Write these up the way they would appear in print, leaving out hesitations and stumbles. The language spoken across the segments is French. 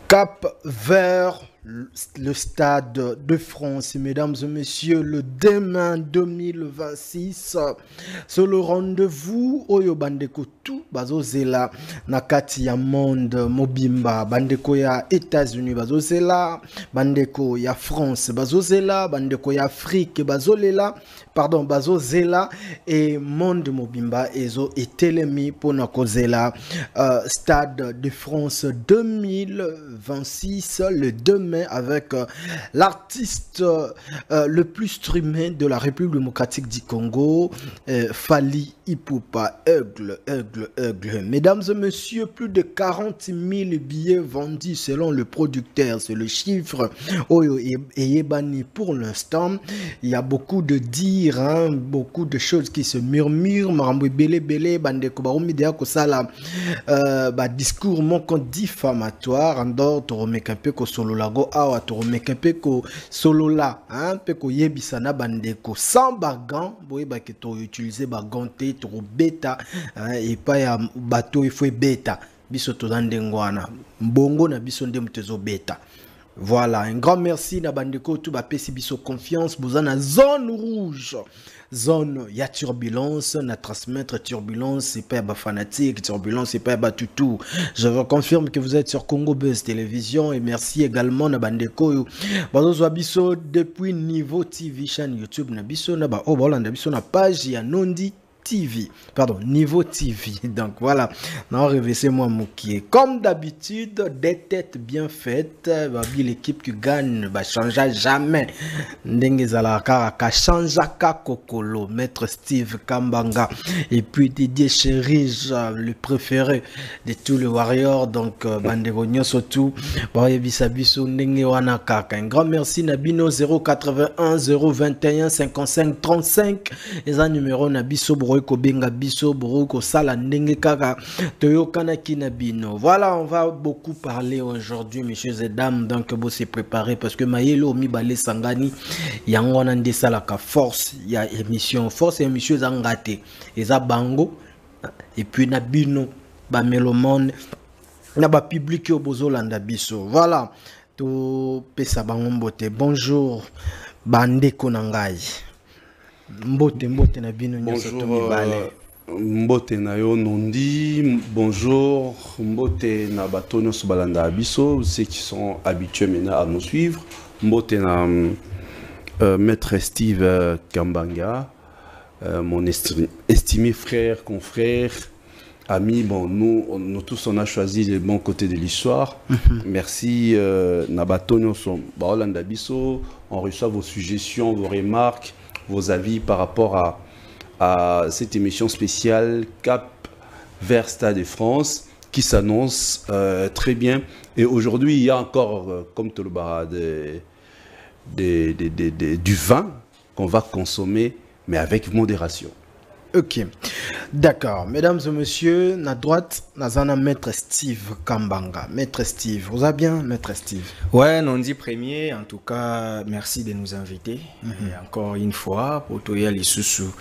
Cap vers le stade de France, mesdames et messieurs, le demain 2026, c'est le rendez-vous Oyo Bandeko tout bazozela nakati ya monde mobimba bandeko ya États-Unis bazozela bandeko ya France bazozela bandeko ya Afrique bazolela pardon bazozela et monde mobimba ezo etelemi pona kozela stade de France 2026 le 2 mai avec l'artiste le plus streamé de la République démocratique du Congo, Fally Ipupa, Aigle. Mesdames et messieurs, plus de 40 000 billets vendus selon le producteur, c'est le chiffre Oyo Eyebani pour l'instant. Il y a beaucoup de dires, hein, beaucoup de choses qui se murmurent. Marambo Bele Bandeko Barumi Dea Kosala discours moko diffamatoire andor toromeka pe ko solo lago awa toromeka pe ko solo la hein pe ko yebisana bandeko sans bagan boye ba ke to utiliser bagan te to beta et pas ya bateau il faut beta biso to ndengwana mbongo na biso nde mtezo beta. Voilà, un grand merci na bandeko tout ba pesi biso confiance bozana zone rouge. Zone ya turbulence na transmettre turbulence c'est pas ba fanatique turbulence c'est pas ba tutu. Je vous confirme que vous êtes sur Congo Buzz Télévision et merci également na bandeko bazo biso depuis Niveau TV chaîne YouTube na biso na ba Obolanda biso na page ya Nondi TV, pardon, Niveau TV. Donc voilà, non, réveillez moi Moukié. Comme d'habitude, des têtes bien faites. L'équipe qui gagne ne changera jamais. Ndengezalaka changera Kokolo, Maître Steve Kambanga et puis Didier Chérige, le préféré de tous les Warriors. Donc Bandegonyo surtout. Un grand merci Nabino 081 021 55 35. Les un numéro Nabiso Kobenga biso boroko sala ndenge kaka toyokana kinabino. Voilà, on va beaucoup parler aujourd'hui messieurs et dames, donc vous se préparer parce que mayelo mibale sangani yango na ndesala ka force ya émission force émission zangate eza bango et puis nabino ba melomone na ba public yo bozolanda biso. Voilà, to pesa bango mbote. Bonjour bandeko nangai. Mbote na bino nyoso to mibale. Mbote na yo Nondi, bonjour. Mbote na batono sobalanda abiso, ceux qui sont habitués maintenant à nous suivre. Mbote na Maître Steve Kambanga, mon estimé frère, confrère, ami. Bon, nous tous on a choisi le bon côté de l'histoire. Merci na batono sobalanda abiso. On reçoit vos suggestions, vos remarques, vos avis par rapport à cette émission spéciale Cap vers Stade de France qui s'annonce très bien. Et aujourd'hui, il y a encore, comme Tolobara, du vin qu'on va consommer, mais avec modération. Ok, d'accord. Mesdames et messieurs, na droite, nazana Maître Steve Kambanga. Maître Steve, vous allez bien, Maître Steve? Ouais, Nondi premier, en tout cas, merci de nous inviter. Et encore une fois, pour Toya Lissousou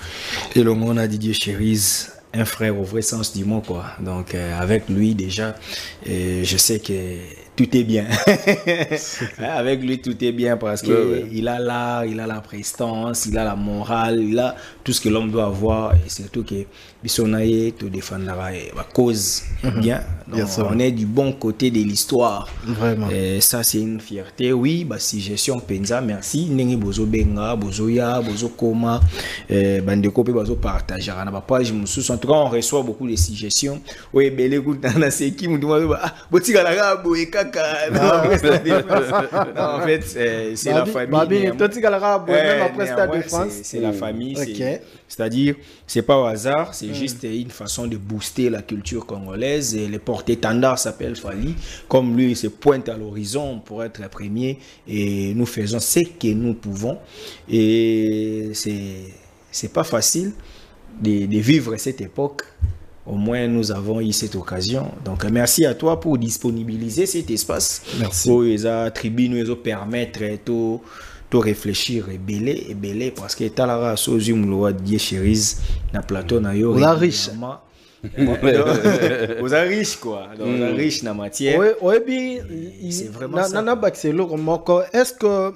et le monde à Didier Chérize, un frère au vrai sens du mot, quoi. Donc, avec lui, déjà, je sais que tout est bien. Avec lui, tout est bien parce qu'il a l'art, il a la prestance, il a la morale, il a tout ce que l'homme doit avoir. Et surtout que Bissonaye te défendra la cause bien. Donc, on est du bon côté de l'histoire. Vraiment. Et ça, c'est une fierté. Oui, bah, si gestion Penza, merci. Nengi Bozo Benga, Bozo Ya, Bozo Koma, Bandeko Pe Bozo partage. En tout cas, on reçoit beaucoup de suggestions. Oui, Bele Goutana, c'est qui nous demande, Botigalaga, Boeka. En fait, c'est la famille. C'est la famille. C'est-à-dire, c'est pas au hasard, c'est juste une façon de booster la culture congolaise. Et le porte-étendard s'appelle Fally. Comme lui, il se pointe à l'horizon pour être premier. Et nous faisons ce que nous pouvons. Et c'est pas facile de vivre cette époque. Au moins, nous avons eu cette occasion. Donc, merci à toi pour disponibiliser cet espace. Merci. Pour les tribunes, nous permettre de réfléchir et belé parce que Talara Sozum Loa Dié Chérize, na plateau na yo. La riche. Vous êtes riche, quoi. Donc, vous êtes riche dans la matière. Oui, bien, c'est vraiment ça. Est-ce que,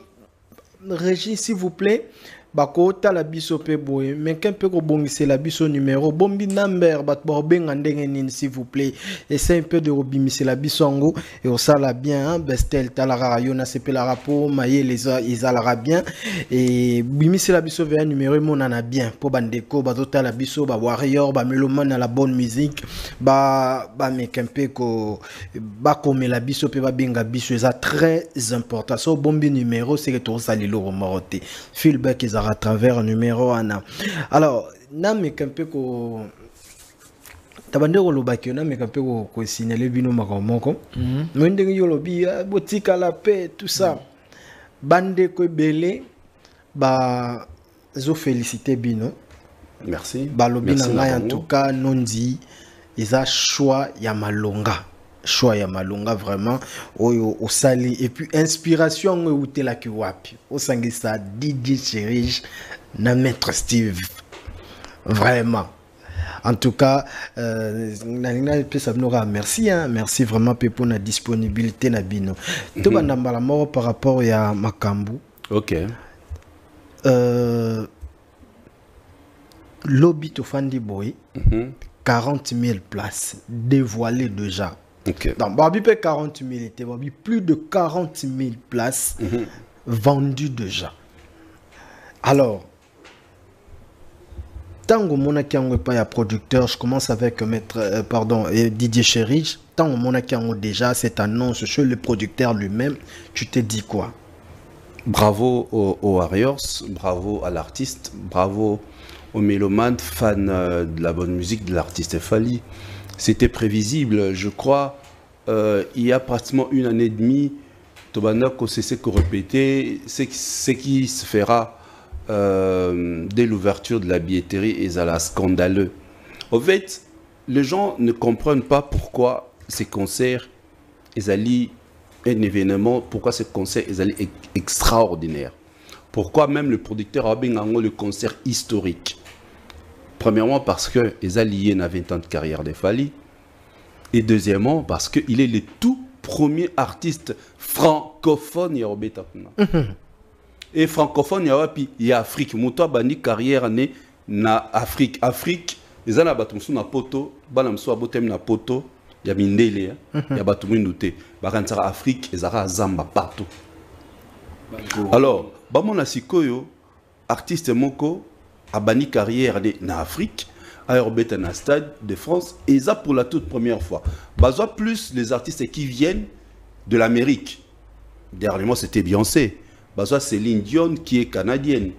Régis, s'il vous plaît, bako tala biso pe boy mais qu'un peu c'est la biso numéro bombi number bat borben andengeni s'il vous plaît essaye un peu de c'est la bisongo et on ça la bien bestel talara yona sepe la rapo maye les ils alara bien et bimi c'est la biso vers numéro mon ana bien pour bandeko bazota la biso ba warrior ba melomane à la bonne musique ba mais qu'un peu ko ba comme la biso pe ba benga biso ça très important so bombi numéro c'est que tout ça les lourds moroté feedback à travers numéro 1. Alors, na me kampe ko tabandeko lobaki na me kampe ko signaler bino makamoko. Mwende yo lobi botika la paix tout ça. Bande ko belé ba zo féliciter bino. Merci. Ba lobi na ngai en tout cas nondi isa choix ya malonga. Choix ya malonga vraiment oyo osali et puis inspiration utela ki wapi osangisa DJ Chérige na maître Steve vraiment en tout cas merci hein, merci vraiment pour la disponibilité na bino to banda mbala mort par rapport ya makambu. OK. Lobby to Fandi Boy 40 000 places dévoilées déjà. Okay. Donc, Babi peut 40 000 était plus de 40 000 places vendues déjà. Alors, tant que mon a pas producteur, je commence avec Didier Chérige. Tant que mon a déjà cette annonce sur le producteur lui-même, tu te dis quoi? Bravo aux Warriors, bravo à l'artiste, bravo aux mélomanes, fans de la bonne musique de l'artiste Fally. C'était prévisible, je crois. Il y a pratiquement une année et demie, Tobanako cessé que répéter, ce qui se fera dès l'ouverture de la billetterie et ça la scandaleux. En fait, les gens ne comprennent pas pourquoi ces concerts, ils allaient un événement, pourquoi ces concerts, ils allaient extraordinaires. Pourquoi même le producteur a bien le concert historique. Premièrement, parce qu'ils ont lié à 20 ans de carrière de Fally. Et deuxièmement, parce qu'il est le tout premier artiste francophone. Et francophone, il y a Afrique. Moutoua bani carrière na Afrique. Afrique, ils ont battu na poto, banamso abotem na poto, il y a mindele, il y a battu minouté. Bakansara Afrique, ils ont zamba partout. Alors, bamona sikoyo, artiste moko, abani carrière na Afrique, à Orbeta na Stade de France, et ça pour la toute première fois. Bazoa plus les artistes qui viennent de l'Amérique. Dernièrement, c'était Beyoncé. Bazoa Céline Dion qui est canadienne.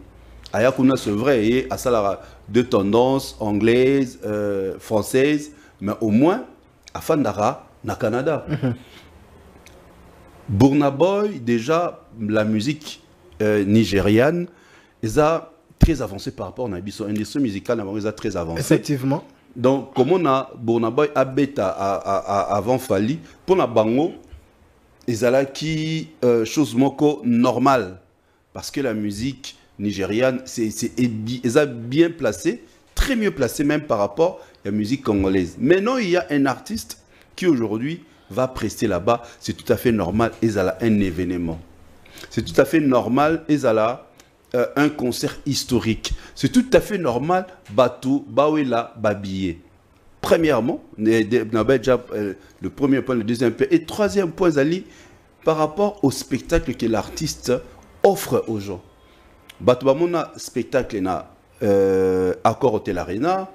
Ayakuna, c'est vrai, et à ça, de tendance anglaise, française, mais au moins, à Fandara, na Canada. Burna Boy, déjà, la musique nigériane, ils ont très avancé par rapport à l'industrie musicale, ils ont très avancé. Effectivement. Donc, comme on a Burna Boy à bêta avant Fally, pour la bango, ils ont qui chose moko normale. Parce que la musique nigériane, ils ont bien placé, très mieux placé même par rapport à la musique congolaise. Maintenant, il y a un artiste qui aujourd'hui va prester là-bas, c'est tout à fait normal, ils ont un événement. C'est tout à fait normal, ils ont un concert historique. C'est tout à fait normal, Batou, Bawela, Babillé. Premièrement, le premier point, le deuxième point, et troisième point, Zali, par rapport au spectacle que l'artiste offre aux gens. Batou Bamona, spectacle, na Accor Hotel Arena,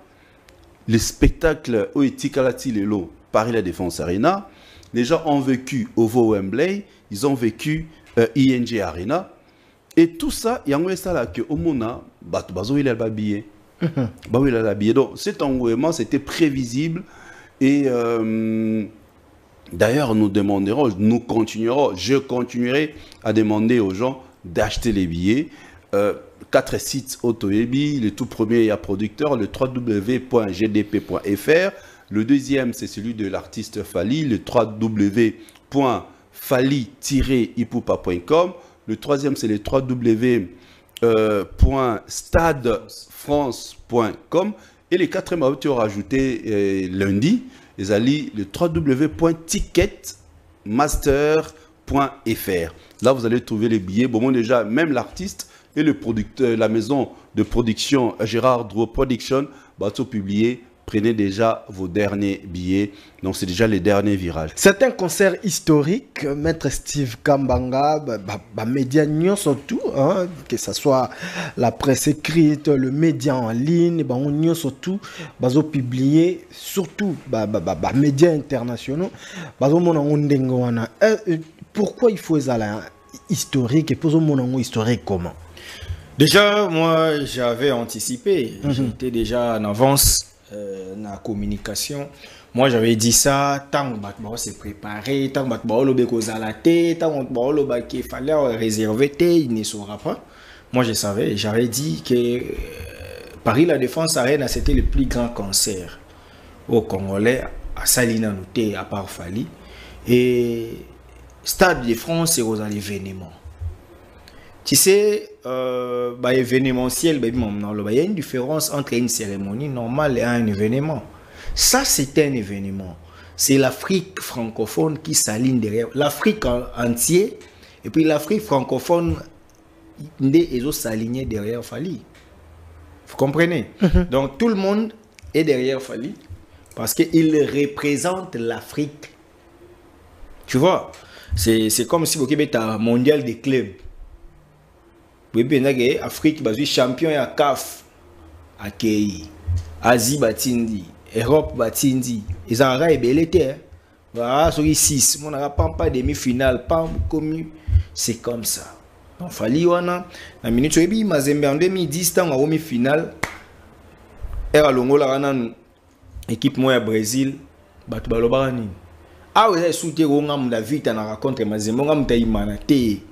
les spectacles Oetikalati Lelo, Paris La Défense Arena, les gens ont vécu OVO Wembley, ils ont vécu ING Arena. Et tout ça, il y a un ça là que au Mona, il a habillé. Il a habillé. Donc cet engouement, c'était prévisible. Et d'ailleurs, nous demanderons, nous continuerons, je continuerai à demander aux gens d'acheter les billets. 4 sites Autoebi, le tout premier, il y a producteur, le www.gdp.fr. Le deuxième, c'est celui de l'artiste Fally, le www.fally-ipupa.com. Le troisième, c'est le www.stadefrance.com. Et les 4e ont rajouté lundi, ils allaient le www.ticketmaster.fr. Là, vous allez trouver les billets. Bon, déjà, même l'artiste et le producteur, la maison de production Gérard Drouot Production, bateau publié. Prenez déjà vos derniers billets. Donc, c'est déjà les derniers virages. C'est un concert historique. Maître Steve Kambanga, média surtout, hein, que ce soit la presse écrite, le média en ligne, on surtout, publié, surtout, médias internationaux. Pourquoi il faut ça historique et pour mon historique comment? Déjà, moi, j'avais anticipé. J'étais déjà en avance. La communication, moi j'avais dit ça tant que se préparer, tant qu'il fallait réserver, il ne saura pas. Moi je savais, j'avais dit que Paris La Défense Arena c'était le plus grand concert au Congolais à Salina Nouté à part Fali, et Stade de France c'est aux événements. Tu sais, événementiel, il y a une différence entre une cérémonie normale et un événement. Ça, c'est un événement. C'est l'Afrique francophone qui s'aligne derrière. L'Afrique entière, et puis l'Afrique francophone, ils s'aligner derrière Fali. Vous comprenez? Donc, tout le monde est derrière Fali parce qu'il représente l'Afrique. Tu vois? C'est comme si vous avez un mondial des clubs. Afrique bazu champion ya CAF akei, Asie batindi, Europe batindi, ezara ebelete voilà sur 6 mon n'a pas demi-finale pas comme c'est comme ça. Donc Fali wana na minute ebi Mazembe en 2010 tant en demi-finale era longola wana équipe moya Brésil batu balobaka nini ah ouais soute ronga munda vite na raconte Mazembe nga mutaimana te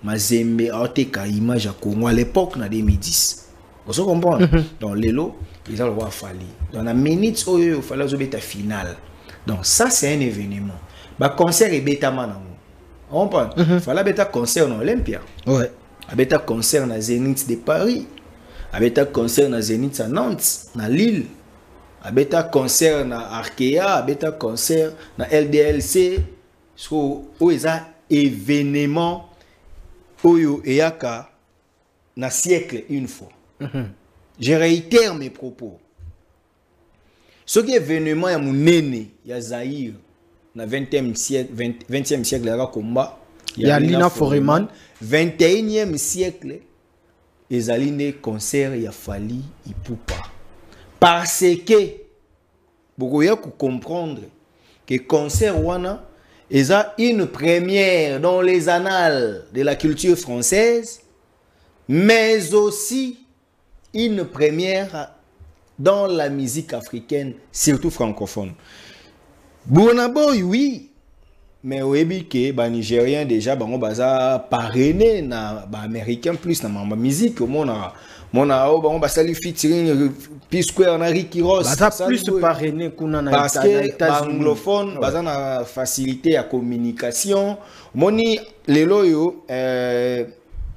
Mazembe a été image à Congo à l'époque en 2010. Vous comprenez? Donc Lelo, ils ont le droit Fali. Dans la minute où il fallait jouer la finale. Donc ça c'est un événement. Bah concert est bêta manamo. On comprend? Il fallait bêta concert en Olympia. Ouais. Bêta concert na Zénith de Paris. Bêta concert na Zénith à Nantes, na Lille. Bêta concert na Arkea, bêta concert na LDLC. Où ils ont événement. Oyo Eyaka na siècle une fois. Je réitère mes propos. Ce qui est événement ya munene ya Zaïre na 20e siècle ya combat ya Lina Foreman 21e siècle ezaline concert ya Fali Ipupa parce que beaucoup ya comprendre que concert wana et ça, une première dans les annales de la culture française, mais aussi une première dans la musique africaine, surtout francophone. Bonaboy, oui, mais oui, que les Nigériens déjà, on va parrainer les Américains plus dans la musique. On a salué featuring P-Square na Ricky Ross. Plus parrainé parce que anglophone ont une facilité à communication. Moni les loyo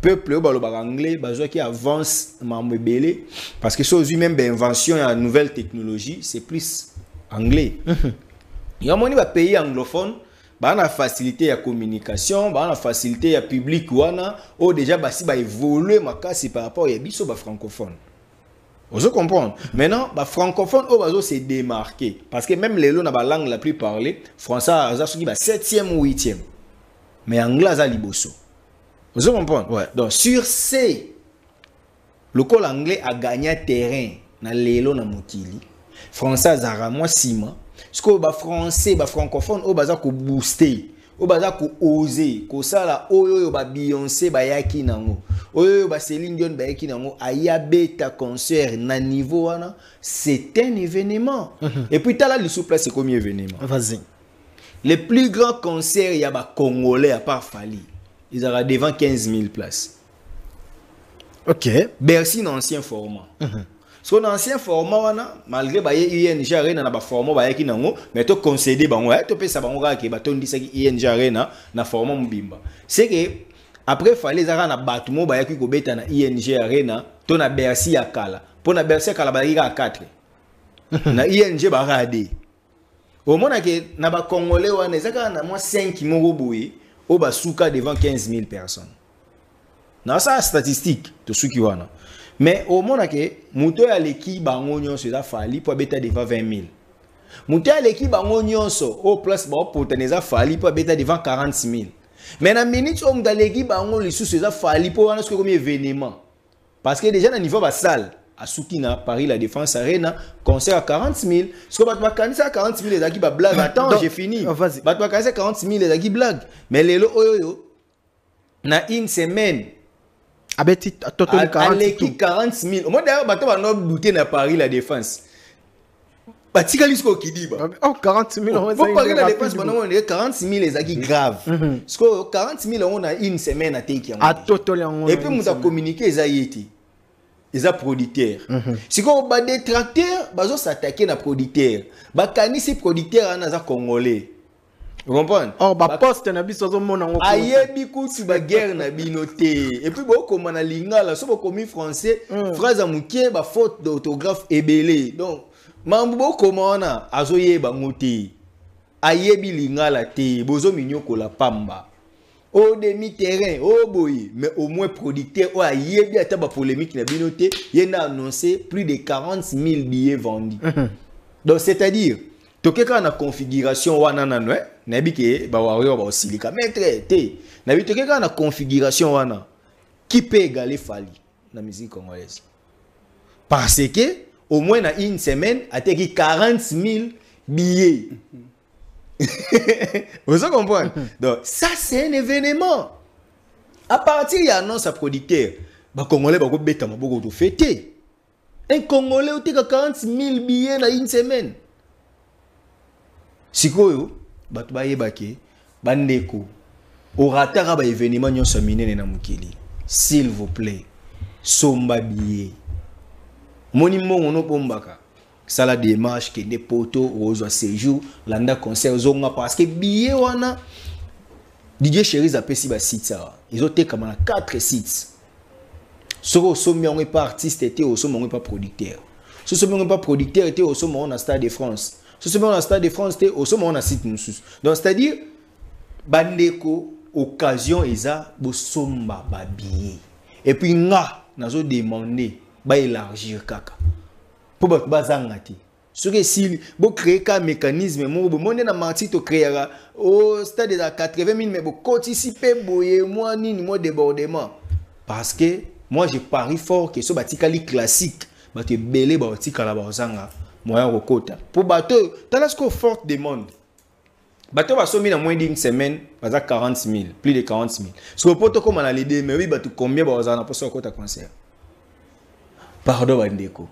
peuple anglais qui avance mamebele parce que c'est même invention et nouvelle technologie, c'est plus anglais. Il y a moni pays anglophone ba na facilité à communication, ba na facilité à public wana o déjà basi ba évoluer makasi par rapport à biso ba francophone. Vous comprenez? Maintenant, ba francophone o bazo se démarquer parce que même les lots na ba langue la plus parlée, français ça soki ba 7e ou 8e. Mais anglais ça liboso. Vous comprenez? Ouais. Donc sur ces le col anglais a gagné terrain na lelo na mokili. Français zara moi sima. Ce que ba français ba francophone o baza ko booster, o baza ko oser, ko sala oyo ba Beyoncé ba yaki nango. Oyo ba Céline Dion ba yaki nango aya beta concert na niveau wana, c'est un événement. Et puis t'as là le souplesse c'est combien événement? Vas-y. Les plus grands concerts y a ba congolais à part Fali. Ils aura devant 15 000 places. OK. Bercy d'ancien format. So dans ancien format malgré ba ING Arena na ba format ba yaki nango mais to concéder bango to pesa bango ka ke ba to ndisa ki ING Arena na format mbimba c'est que après fallait zara na batumo ba yaki ko beta na ING Arena to na Bercy ya kala po na Bercy kala ba yaki 4 na ING barade au moins que na ba congolais wana ezaka na moi 5 moko boye o ba suka devant 15 000 personnes na ça statistique to suki wana mais au moins que muto ya leki bango nyonso eza fali po beta devant 20 000 muto ya leki bango nyonso au place ba poteneza fali po beta devant 40 000 mais na minute o mdaleki bango lisusu eza fali po wana ce comme événement parce que déjà na niveau ba salle à Soukina, Paris, la Défense Arena, concert à 40 000. Ce que tu vas à 40 000, les acquis blague. Attends, j'ai fini. Tu vas à 40 000, les acquis blague. Mais les lots, na une semaine. À l'équipe 40 000. Moi, d'ailleurs, tu vas douter à Paris, la Défense. Bah, tu as qui dit. Oh, 40 000 euros. Pour Paris, la Défense, on a 40 000, les acquis graves. Parce que 40 000 euros, on a une semaine à Teki. Et puis, nous avons communiqué, les aïétis. Les producteurs. Si on a des tracteurs, ils s'attaquer à producteurs. Bakani ces producteurs en congolais. Vous comprenez? Oh, ba poste na biso zo mona ngo. Ayebi kutu ba guerre na binoté. Et puis boko mana lingala, so boko mi français, phrase amukie ba faute d'orthographe ebelé. Donc mambo boko mona azoye ba ngoté. Ayebi lingala te, bozo minyoko la pamba. Au demi-terrain, au boy, mais au moins producteur, oh, il y a bien une polémique, il a annoncé plus de 40 000 billets vendus. Donc, c'est-à-dire, tu as une configuration, une configuration qui peut égaler Fali dans la musique congolaise. Parce que, au moins, dans une semaine, il y a 40 000 billets. Vous comprenez? Donc, ça, c'est un événement. À partir de l'annonce à producteur, les Congolais vont fêter. Un Congolais a 40 000 billets dans une semaine. Si vous avez bandeko, au ratar ba événement nyon samine na mukili. S'il vous plaît, somba billet. Monimo ono bombaka. Ça la démarche que des poteaux aux séjour landa concert zonga parce que billet wana DJ Cherise a pesi ba site ça ils ont été comme 4 sites soko somme on est pas artiste était au somme on est pas producteur ce somme on est pas producteur était au somme on a Stade de France ce somme on a Stade de France était au somme on a site musus donc c'est-à-dire bandeko occasion eza bo somba ba billet et puis nga nazo demander ba élargir kaka pour bazangati ce que si vous créez un mécanisme mon na menti to créera au stade de 80 000 mais vous participer boye moi ni moi débordement parce que moi je parie fort que ce batikali classique ba te belé ba tikala ba zanga moyen rekota pour bateau dans ce qu'on forte demande bateau va sommer dans moins d'une semaine baza 40 000 plus de 40 000 ce que poto comme on a l'idée mais oui bateau combien ba zanga pour ce kota concert pardon bandeko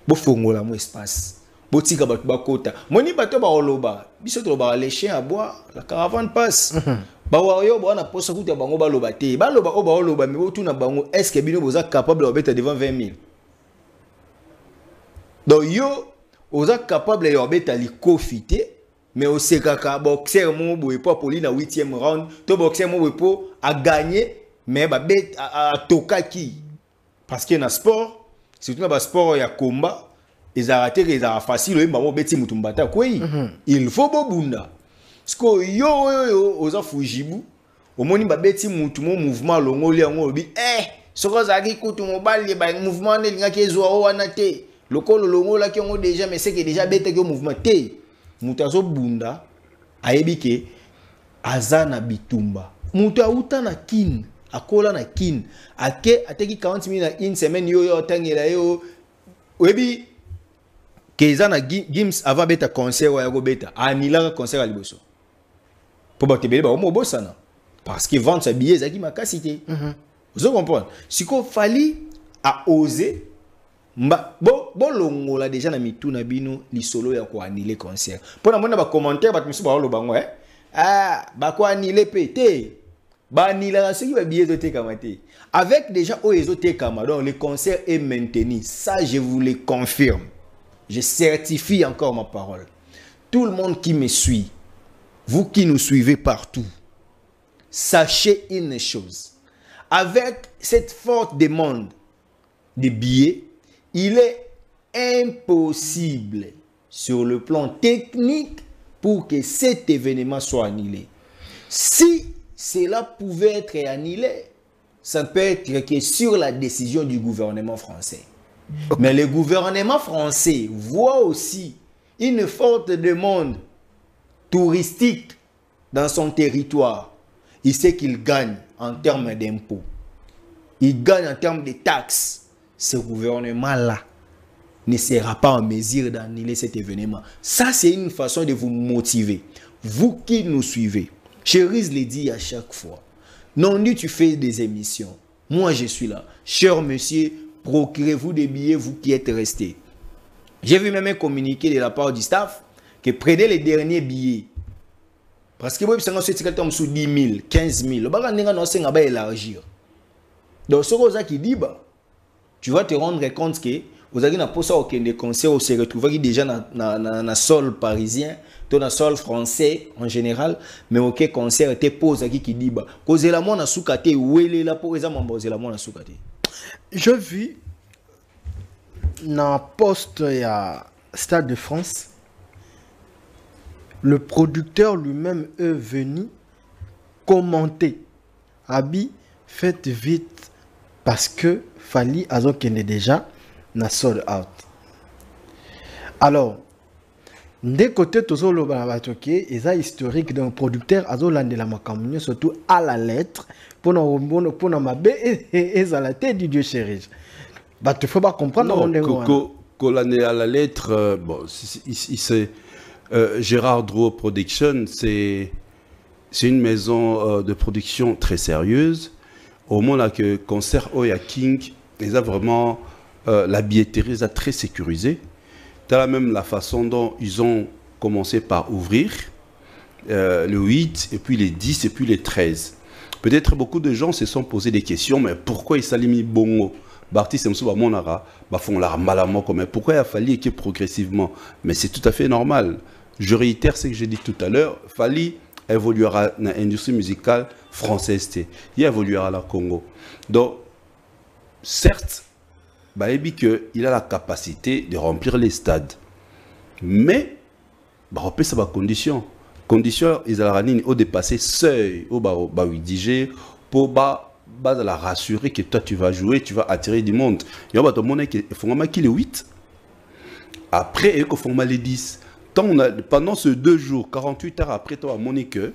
bo fongola mo espace bo tika bato bakota moni bato ba oloba biso to ba les chiens à bois la caravane passe ba wayo bo na posa kuta bango ba loba te ba loba o ba oloba mais tout na bango est-ce que bino boza capable de mettre devant 20 000 donc yo oza capable de mettre li kofité mais au sekaka boxer mo bo po poli na 8e round to boxer mo bo a gagner mais ba bet a tokaki parce que na sport surtout dans le sport, il y a combat. Ils ont raté, ils ont facile. Il faut bobunda. Parce que yo, oza fujibu. Au moins, il beti mouvement longo li ngo bi. Ce que ça dit que mon bal le mouvement ne linga ke zo wana te. Lokolo longo la ki ngo déjà mais c'est que déjà bete ke mouvement te. Mutazo bunda ayebi ke azana bitumba. Muta uta na kin. Akola na kin ake ateki 40 000 na une semaine yo tangela yo webi keza na gims avant beta concert wa go beta anila concert à liboso pour ba tebele ba mo bosana parce que vendre sa billet zaki makasité vous comprenez si ko fali a oser bo longola déjà na mitu na bino li solo ya ko annuler concert pour na mona ba commentaire ba misu ba lo bango ba ko annuler pété. Avec déjà donc le concert est maintenu. Ça, je vous le confirme. Je certifie encore ma parole. Tout le monde qui me suit, vous qui nous suivez partout, sachez une chose. Avec cette forte demande de billets, il est impossible sur le plan technique pour que cet événement soit annulé. Si cela pouvait être annulé, ça peut être que sur la décision du gouvernement français. Okay. Mais le gouvernement français voit aussi une forte demande touristique dans son territoire. Il sait qu'il gagne en termes d'impôts. Il gagne en termes de taxes. Ce gouvernement-là ne sera pas en mesure d'annuler cet événement. Ça, c'est une façon de vous motiver. Vous qui nous suivez, Cherise le dit à chaque fois. Non, dit tu fais des émissions. Moi, je suis là. Cher monsieur, procurez-vous des billets, vous qui êtes restés. J'ai vu même un communiqué de la part du staff que prenez les derniers billets. Parce que vous avez sous 10 000, 15 000. Le va élargir. Donc, ce qui dit, tu vas te rendre compte que vous avez des concerts où se retrouver déjà dans le sol parisien, dans le sol français en général, mais aucun concert était posé qui dit cause la moi na soukate où est là pour exemple la moi na soukate. Je vis dans poste à Stade de France, le producteur lui-même est venu commenter. Abi, faites vite parce que Fally Azokende déjà na sold out. Alors, des côtés tous les batoké, ils a historique d'un producteur Azolande la makamune surtout à la lettre pour na mabe et à la tête du Dieu chéri. Bah tu faut pas comprendre Collandé à la lettre bon c'est Gérard Drouot Production, c'est une maison de production très sérieuse. Au moment que concert Oya King, ils ont vraiment la billetterie très sécurisée. C'est même la façon dont ils ont commencé par ouvrir le 8, et puis les 10, et puis les 13. Peut-être beaucoup de gens se sont posé des questions, mais pourquoi ils s'alignent bongo? Pourquoi il a fallu que progressivement? Mais c'est tout à fait normal. Je réitère ce que j'ai dit tout à l'heure. Fally évoluera dans l'industrie musicale française. Il évoluera à la Congo. Donc, certes, il a la capacité de remplir les stades. Mais, il y a des conditions. Conditions, ils ont dépassé seuil au DJ pour la rassurer que toi tu vas jouer, tu vas attirer du monde. Il y a des gens qui le 8. Après, il faut les 10. Pendant ce 2 jours, 48 heures après, tu as monné que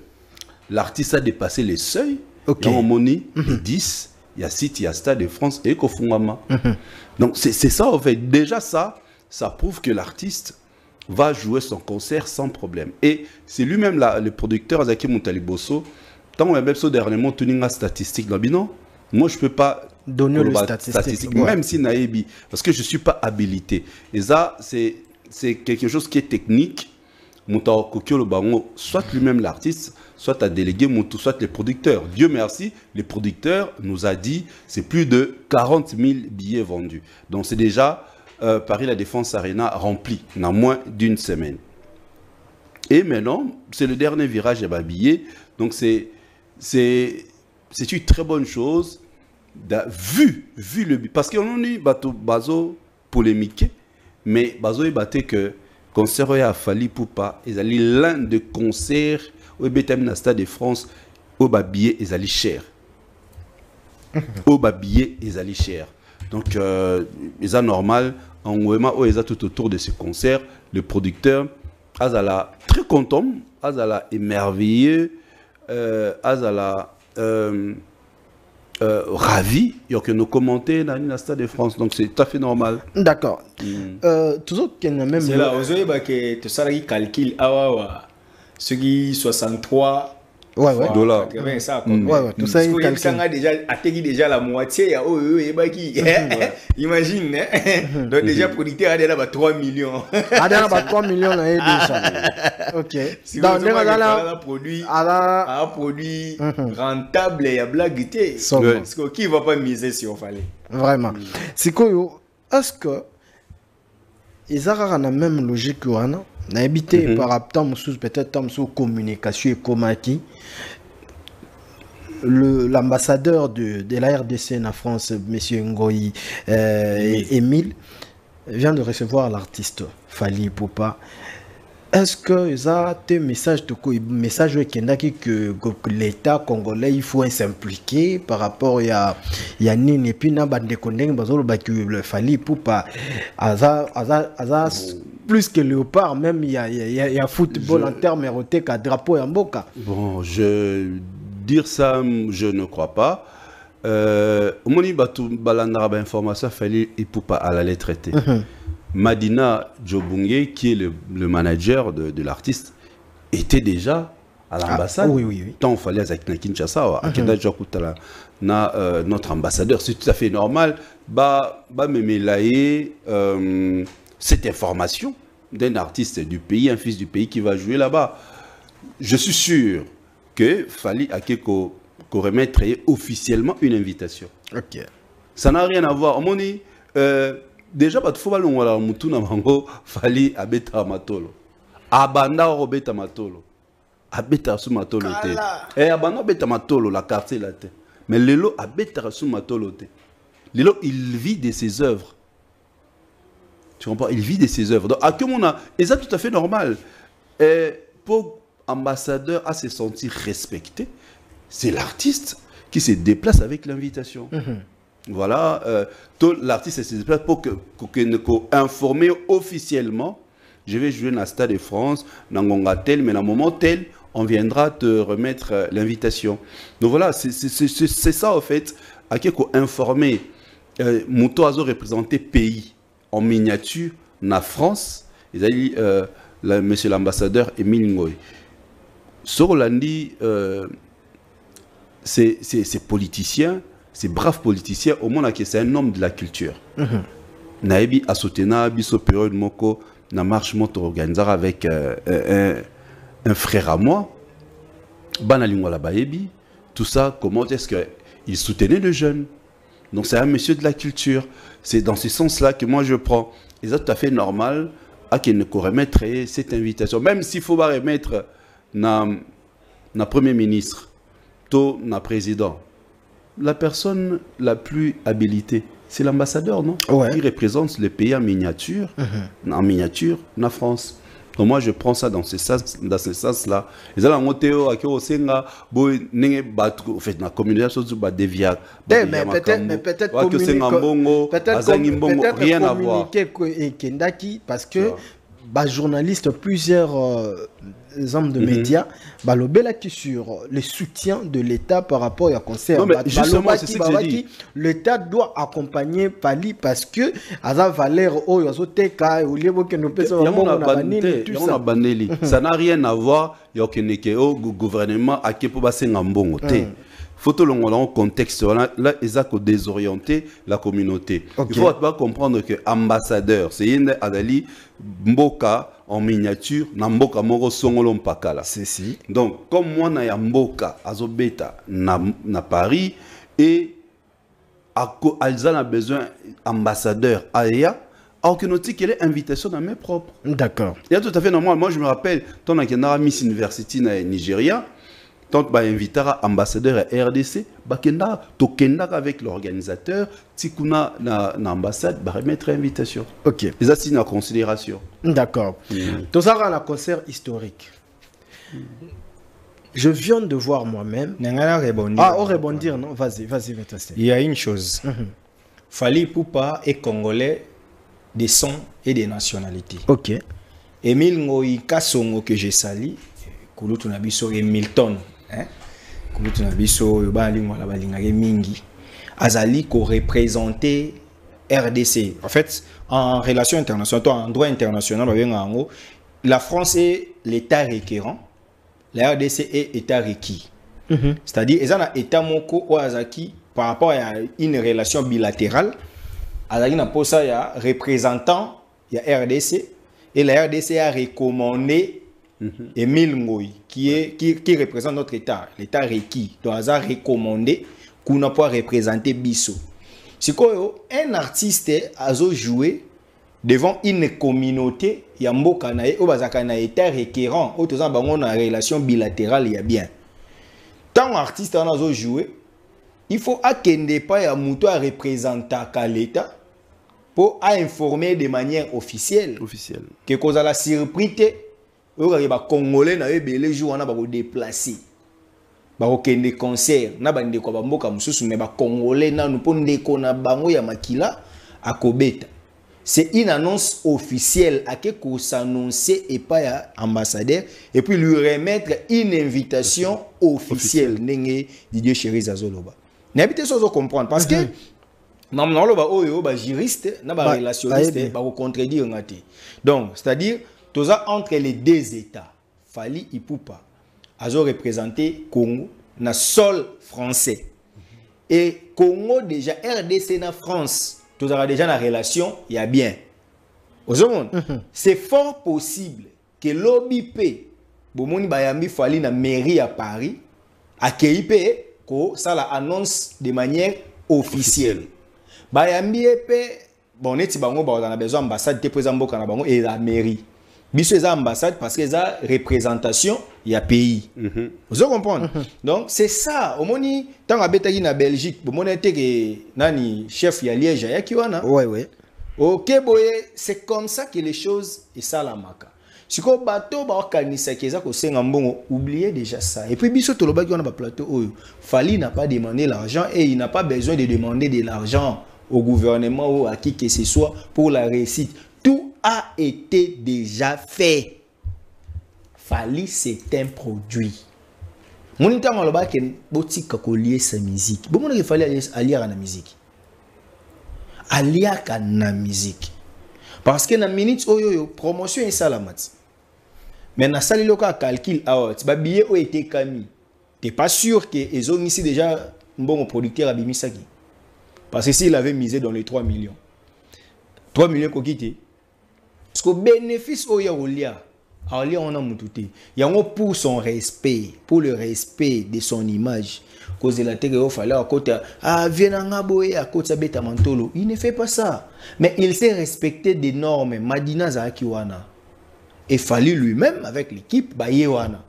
l'artiste a dépassé les seuils. Okay. Il y a monné les 10. Il y a site, il y a Stade de France et Kofungama. Donc c'est ça en fait. Déjà ça prouve que l'artiste va jouer son concert sans problème. Et c'est lui-même le producteur Azaki Moutaliboso. Tant on a même dernièrement tenu une statistique là, non, moi je peux pas donner les statistiques, ouais. Même si naïbi, parce que je suis pas habilité. Et ça c'est quelque chose qui est technique. Soit lui-même l'artiste, soit à délégué, soit les producteurs. Dieu merci, les producteurs nous a dit c'est plus de 40 000 billets vendus. Donc c'est déjà Paris La Défense Arena rempli dans moins d'une semaine. Et maintenant, c'est le dernier virage à billets. Donc c'est une très bonne chose vu le parce qu'on est bateau polémique, mais bateau est battu que concert a Fally Ipupa, ils allaient l'un des concerts au BTM Stade de France, au billet ils allaient cher. Au billet ils allaient cher. Donc ils ont normal en moment où ils ont tout autour de ce concert, le producteur azala très content, azala émerveillé, azala ravi, il y a que nos commentaires dans le Stade de France, donc c'est tout à fait normal. D'accord. Toujours qu'il y a même. C'est là, vous savez que tu sais calcul ce qui 63 dollars. Tout ça il calcule déjà la moitié. Imagine, donc déjà producteur a déjà 3 millions. A déjà 3 millions déjà. OK. Donc un produit rentable et à blague. Parce que qui va pas miser si on fallait. Vraiment. C'est quoi est-ce que ils ont la même logique qu'on a habité par rapport peut-être sur communication et comaki l'ambassadeur de la RDC en France, M. Ngoï Émile, vient de recevoir l'artiste Fally Ipupa. Est-ce que ça te message que l'État congolais il faut s'impliquer par rapport à Nini et puis na bande kondeng bazolo ba que le Fally Ipupa plus que léopard même il y a football en termes érotiques à drapeau et en boca. Bon, dire ça je ne crois pas. Omoni batu balandara ba information Fally Ipupa à la lettre traité. Madina Djobunge, qui est le manager de l'artiste, était déjà à l'ambassade. Oui. Tant il fallait à Kinshasa, notre ambassadeur, c'est tout à fait normal. Cette information d'un artiste du pays, un fils du pays qui va jouer là-bas. Je suis sûr que Fally Akeko remettre officiellement une invitation. Ok. Ça n'a rien à voir. Omoni, déjà, il faut que Fally abeta matolo. Abanda robeta matolo. Abeta su matolo te. Abanda beta matolo la quartier la te. Mais Lelo abeta su matolo te. Lelo il vit de ses œuvres. Tu comprends? Il vit de ses œuvres. Donc à que mon a, et ça tout à fait normal. Pour ambassadeur à se sentir respecté, c'est l'artiste qui se déplace avec l'invitation. Voilà, l'artiste se déplace pour informer officiellement. Je vais jouer dans le Stade de France, dans Ngonga tel, mais dans un moment tel, on viendra te remettre l'invitation. Donc voilà, c'est ça en fait, à qui informer. Mouto a représenté pays en miniature, na France, ils ont dit, monsieur l'ambassadeur Émile Ngoy. Sorolandi, c'est politicien. Ces braves politiciens, au moins, c'est un homme de la culture. Naebi Asotena, Biso période Moko, na marche moto organisée avec un frère à moi, Banalingwala Baebi, tout ça, comment est-ce qu'il soutenait le jeune? Donc c'est un monsieur de la culture. C'est dans ce sens-là que moi je prends. Et c'est tout à fait normal à qu'il ne remettre cette invitation. Même s'il faut pas remettre na premier ministre, na président. La personne la plus habilitée, c'est l'ambassadeur, non? Ouais. Qui représente le pays en miniature, la France. Donc moi, je prends ça dans ce sens-là. Et ça, en fait, la communication, mais peut-être rien à voir. Parce que journalistes, plusieurs hommes de médias, qui sur le soutien de l'État par rapport à concert. Justement, c'est ce que j'ai dit. L'État doit accompagner Fally parce que ça n'a rien à voir. Il y a un gouvernement qui peut passer un bon côté. Faut que l'on contexte là, ils ont désorienté la communauté. Il faut pas comprendre que ambassadeur, c'est une Adali Mboka en miniature, na Mboka moro songolo mpakala. C'est si. Donc comme moi na Mboka azobeta na Paris et Alza a besoin ambassadeur aya. Alors que nous dit qu'elle est invitation dans mes propres. D'accord. Il y a tout à fait normal. Moi je me rappelle, ton a Miss University na Nigeria. Tant que inviter ambassadeur à RDC, avec l'organisateur, tikuna na ambassade, remettre invitation. Ok. Et ça c'est une considération. D'accord. Tout ça a un concert historique. Je viens de voir moi-même. Rebondir, non? Vas-y, il y a une chose. Fally Ipupa est congolais des sons et des nationalités. Ok. Émile Ngoyi Kasongo que j'ai sali, Kulutunabiso et Milton. Kulutunabiso mingi azali ko représenter RDC. En fait, en relation internationale, en droit international, la France est l'État requérant, la RDC est l'État requis. C'est-à-dire, ils ont un État moko ou azaki par rapport à une relation bilatérale. Azaki na posa ya représentant ya RDC et la RDC a recommandé Émile Ngoyi, qui représente notre État, l'État requis, donc il a recommandé qu'on n'a pas représenté Bisso. C'est quoi un artiste a joué devant une communauté, il y a un État requérant, il y a une relation bilatérale, il y a bien. Tant artiste a joué, il faut attendre pas à mouto à représenter l'État pour informer de manière officielle que cause à la surprise les Congolais n'avaient pas les jours on a déplacé des concerts na bande ko ba mboka mususu mais ba Congolais na nous ponde ko na bango ya makila à Kobeta. C'est une annonce officielle à que s'annoncer et pas à ambassadeur et puis lui remettre une invitation officielle nenge Didier Chéri Azoloba. N'habitez pas à comprendre parce que maintenant le ba oyo ba juriste na ba relationniste ba contredire ngati. Donc c'est-à-dire toza entre les deux états Fally Ipupa azo représenté Congo na sol français et Congo déjà RDC na France tu auras déjà la relation, il y a bien. C'est fort possible que l'OBP, Bomoni Bayambi Fally na mairie à Paris, accueille que ça la annonce de manière officielle. Bayambi bon, on a besoin d'ambassade, et la mairie. Biso les ambassades parce que ça représentation il y a pays. Vous comprenez? Donc c'est ça. Au moins tant abetaki na Belgique, au moins était que nani chef ya Liège ya kiwana. Ouais. OK boye, c'est comme ça que les choses et ça la maka. Si ko bateau ba kanisa keza ko senga mbongo, oubliez déjà ça. Et puis biso tolobaki on a plateau oyo. Fally n'a pas demandé l'argent et il n'a pas besoin de demander de l'argent au gouvernement ou à qui que ce soit pour la réussite. Tout a été déjà fait. Fally, c'est un produit. Mon intérêt, c'est que botique ko lié sa musique. Bon, mon Fally allier à la musique. Allier à la musique. Parce que dans minute oyo promotion est ça la mat. Mais dans sali loka calcul ah tu vas billet où était kami. T'es pas sûr que ils ont ici déjà un bon producteur à bimisaki. Parce que s'il avait misé dans les 3 millions. 3 millions ko quitté. Parce que bénéfice au Yaoulia, on a moutouté. Il y a pour son respect, pour le respect de son image. Cause de la terre au fallait à côté viens boé à côté beta mantolo. Il ne fait pas ça. Mais il s'est respecté des normes. Madina Zakiwana. Et Fally lui-même avec l'équipe Bayewana.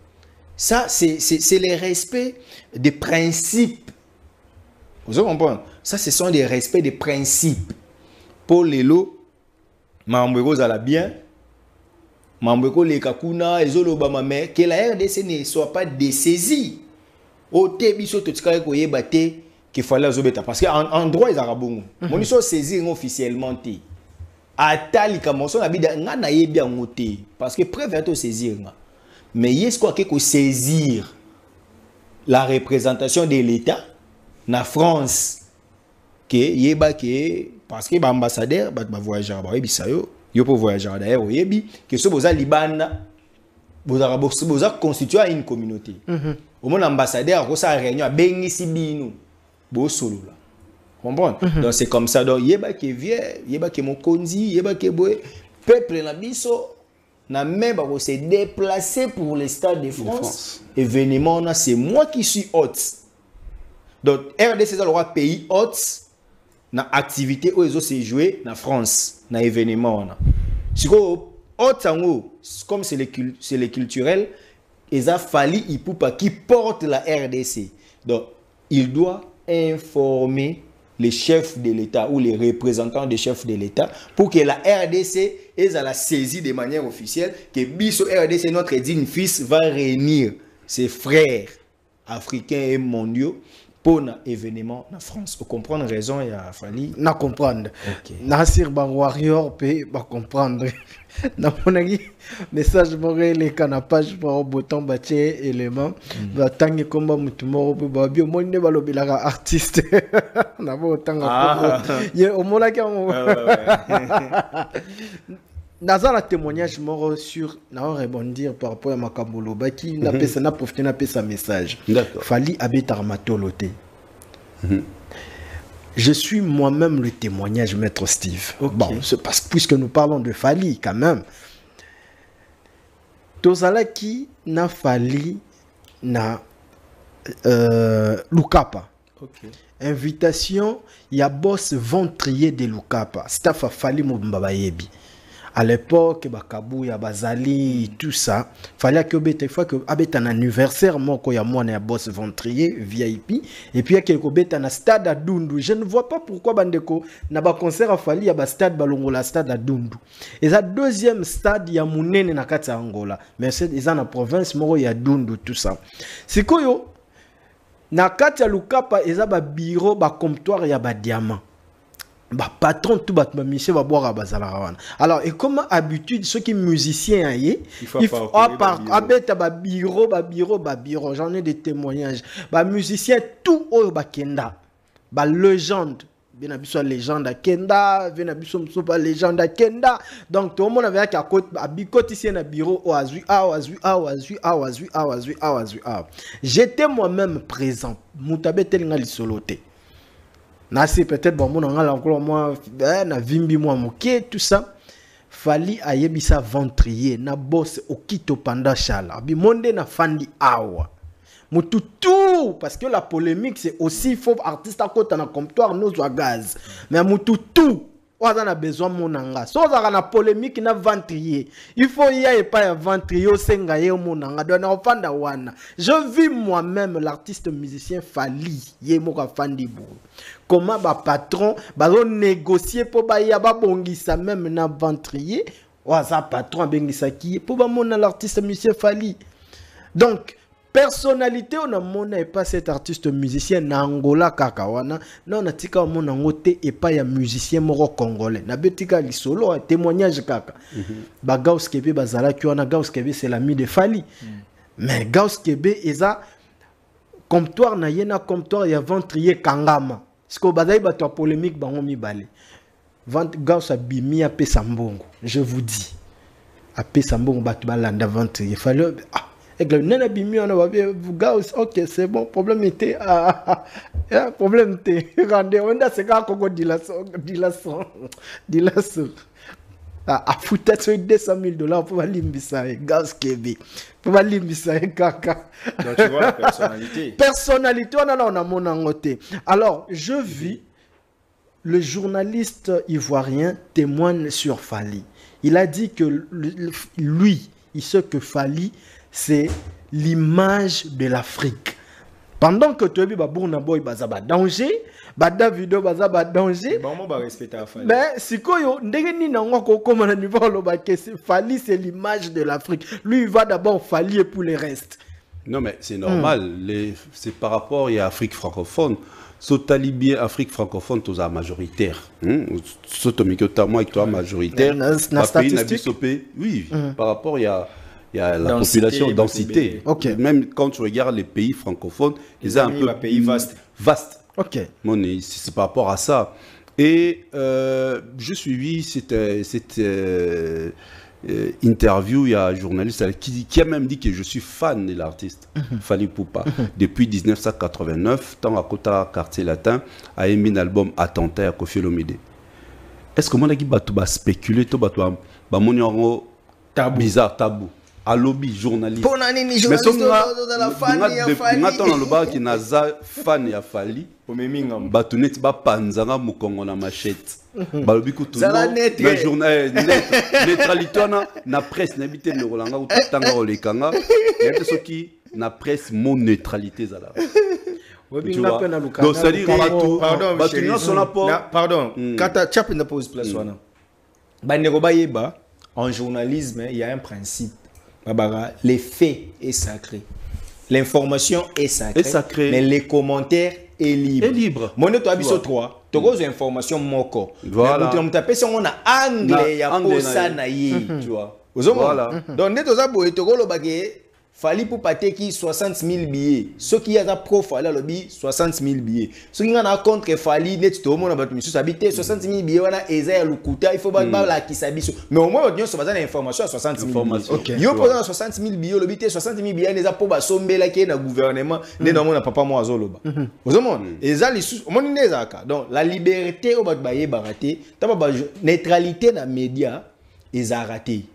Ça c'est le respect des principes. Vous comprenez? Ça ce sont des respects des principes. Pour les lots Mambeko zala bien, Mambeko le kakuna, ezolobama mais que la RDC ne soit pas dessaisie. Au tebiso totika ko yebate que fallait azobeta parce que en droit ils arabongo. Mon iso saisir officiellement té. Atali kamoso na bida nga na yebi ngoté parce que preuve à to saisir nga. Mais yes quoi que saisir la représentation de l'État na France que yeba que parce que l'ambassadeur va voyager à Bayebi Sayo, il peut voyager d'ailleurs au Yebi, que ce boza Liban, boza constitué une communauté. Au moins l'ambassadeur a sa réunion à Bengisi Binu, bo solo là. Comprends? Donc c'est comme ça. Donc yeba que vieux, yeba que mon konzi, yeba que boy, peuple na biso na même ba se déplacer pour le stade de France. Événement c'est moi qui suis hôte. Donc RDC c'est le pays hôte. Na activité où ils ont se joué na France na événement na si ko otango comme c'est les culturels ils a Fally Ipupa qui porte la RDC donc il doit informer les chefs de l'État ou les représentants des chefs de l'État pour que la RDC ait la saisie de manière officielle que biso RDC notre digne fils va réunir ses frères africains et mondiaux pour un événement en France. Vous comprenez raison, il y a Fally. Na comprendre. Nasir Bang Warrior peut comprendre. Na mon avis, message morel les canapage pour bouton bâtir élément. Va tangi combat mutumo ba bio monde ba lobila artiste. Na ba tanga. Il au mola ka. Nazala témoignage mort sur na rebondir par rapport à Makambolo Baki na pesa na profiter na pesa message. Fally habite Armatolote. Je suis moi-même le témoignage maître Steve. Bon, c'est parce que puisque nous parlons de Fally quand même. Tozala qui na Fally na Lukapa. Invitation, il y a boss ventrier de Lukapa. Staff a Fally Mbaba Yebi. À l'époque, Kabouya, Bazali, tout ça, fallait que des fois que un anniversaire, moi, quand il y a moi, boss ventrier, VIP, et puis il y a quelques un stade à Dundu. Je ne vois pas pourquoi Bandeko n'a pas concert à Fali, il y a un stade Balongola, stade à Dundu. Et ça, deuxième stade, il y a Mounene na Kata Angola. Mais c'est dans la province, il y a Dundu, tout ça. C'est quoi, yo? Na Kata Lukapa, il y a un bureau, un comptoir, il y a un diamant. Bah patron tout bat monsieur va boire à bazala. Alors et comme habitude ceux qui musiciens il faut bureau j'en ai des témoignages bah musicien tout au bakenda bah légende bien abisso légende à Kenda bien abisso pas légende à Kenda donc tout le monde avait à côté bikoti ici na bureau au azui j'étais moi-même présent mutabe telinga lisolote. Nasi peut-être bon mon angal encore moi na vimbi moi moké tout ça fali ayebisa ventrier na boss okito panda chala bi monde na fandi awa mutu tout parce que la polémique c'est aussi faux artiste à côté na comptoir nos gaz mais mutu tout on a besoin mon anga so za na polémique na ventrier il faut y aller pas ventrier au senga ye mon anga do na fanda wana je vis moi-même l'artiste musicien Fali ye mo ka fandi bo comment ba patron ba négocier pour ba ya ba bongisa même na ventrier wa ça patron bengisa ki pour ba mon l'artiste musicien Fali donc personnalité on a mon et pas cet artiste musicien na Angola kaka wana non na tika mon ngote et pas ya musicien moro congolais na betika li solo témoignage kaka ba Gauss Kebe bazala ki wana Gauss Kebe c'est l'ami de Fali mais Gauss Kebe eza comptoir na yena comptoir ya ventrier kangama siko bazai ba to polémique bango mibale Gauss abimi a pesa mbongo je vous dis a pesa mbongo batu balanda ventrier fallait ok c'est bon problème était problème était rendez on a c'est quand on dit la à foutre sur $200,000 pour limbisa Gauss Kebe pour limbisa kaka donc tu vois la personnalité on a mon angoté alors je vis le journaliste ivoirien témoigne sur Fali il a dit que lui il sait que Fali c'est l'image de l'Afrique. Pendant que tu as vu Babouna Boy bazaba danger, Davido bazaba danger. Mais si koyo ndegeni na ngoko comme na niveau lo ba Fali c'est l'image de l'Afrique. Lui il va d'abord Fali pour le reste. Non mais c'est normal, c'est par rapport à l'Afrique francophone. Sotalibien Afrique francophone tous à majoritaire. Sotomiko moi avec toi majoritaire. Oui, par rapport il y a la population, densité. Okay. Même quand tu regardes les pays francophones, ils ont un peu pays vaste. Ok. C'est par rapport à ça. Et je suivis cette interview, il y a un journaliste qui a même dit que je suis fan de l'artiste Fali Ipupa. Depuis 1989, tant à Kota Quartier Latin, a émis un album Attentat à Koffi Olomide. Est-ce que mon équipe va spéculer tout bizarre, tabou? À lobby journaliste. Mais sauf que maintenant le bar qui n'a pas fan ya Fali. Batunet ba panzanga mukongo na machette. Ba lobi ko tout. Mais journal neutralité na presse n'habite le rolanga ou tanga olekanga. Il y a ceux qui na presse mon neutralité zala. Donc ça dit pardon. Quand tu as pose place wana. Ba negoba yeba en journalisme, il y a un principe. Les faits est sacré. L'information est sacrée. Mais les commentaires est libre. Mon tu as 3. Tu as une information moko. Voilà. Mais tu as sur on a anglais ya posa na yi, tu vois. Voilà. Donc net oza boye to golo bagé Fali Ipupa qui 60 000 billets. Ceux qui ont un profil à lobby 60 000 billets. Ceux qui ont un contre Fali net tout le monde a battu monsieur habité 60 000 billets voilà Eza Lukuta il faut pas la qui s'habille. Mais au moins on se base l'information à 60 000 billets. Okay. Yo posant 60 000 billets lobby 60 000 billets les a pour ba sombela qui na gouvernement né dans mon papa moi azoloba. Au monde Eza les sous mon nezaka. Donc la liberté au baye baraté, taba neutralité dans médias Eza raté.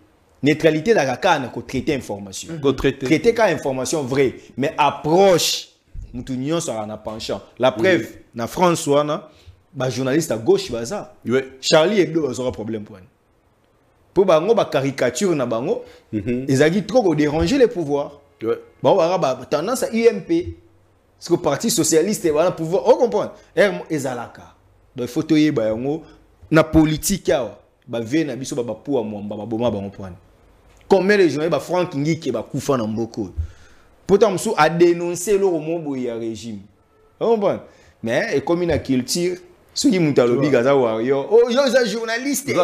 Neutralité dans la canne qu'on traite information. Traiter quand information vraie, mais approche. Nous tous sur un penchant. La preuve, na François na, journaliste à gauche baza. Oui. Charlie Hebdo aura problème pour elle. pour bango ba caricature na bango ils ont trop déranger les pouvoirs bon ba tendance à UMP parce que le parti socialiste va pouvoir on comprend ezalaka donc il faut toyer ba yango na politique ya ba ve na biso ba pour ba boma ba comprendre combien de gens ba Frank Ngiki ba kufa na mboko pourtant musu a dénoncer le rombo ya régime on comprend mais et comme une culture ceux qui montent à l'oblig à warrior oh yo za journaliste tu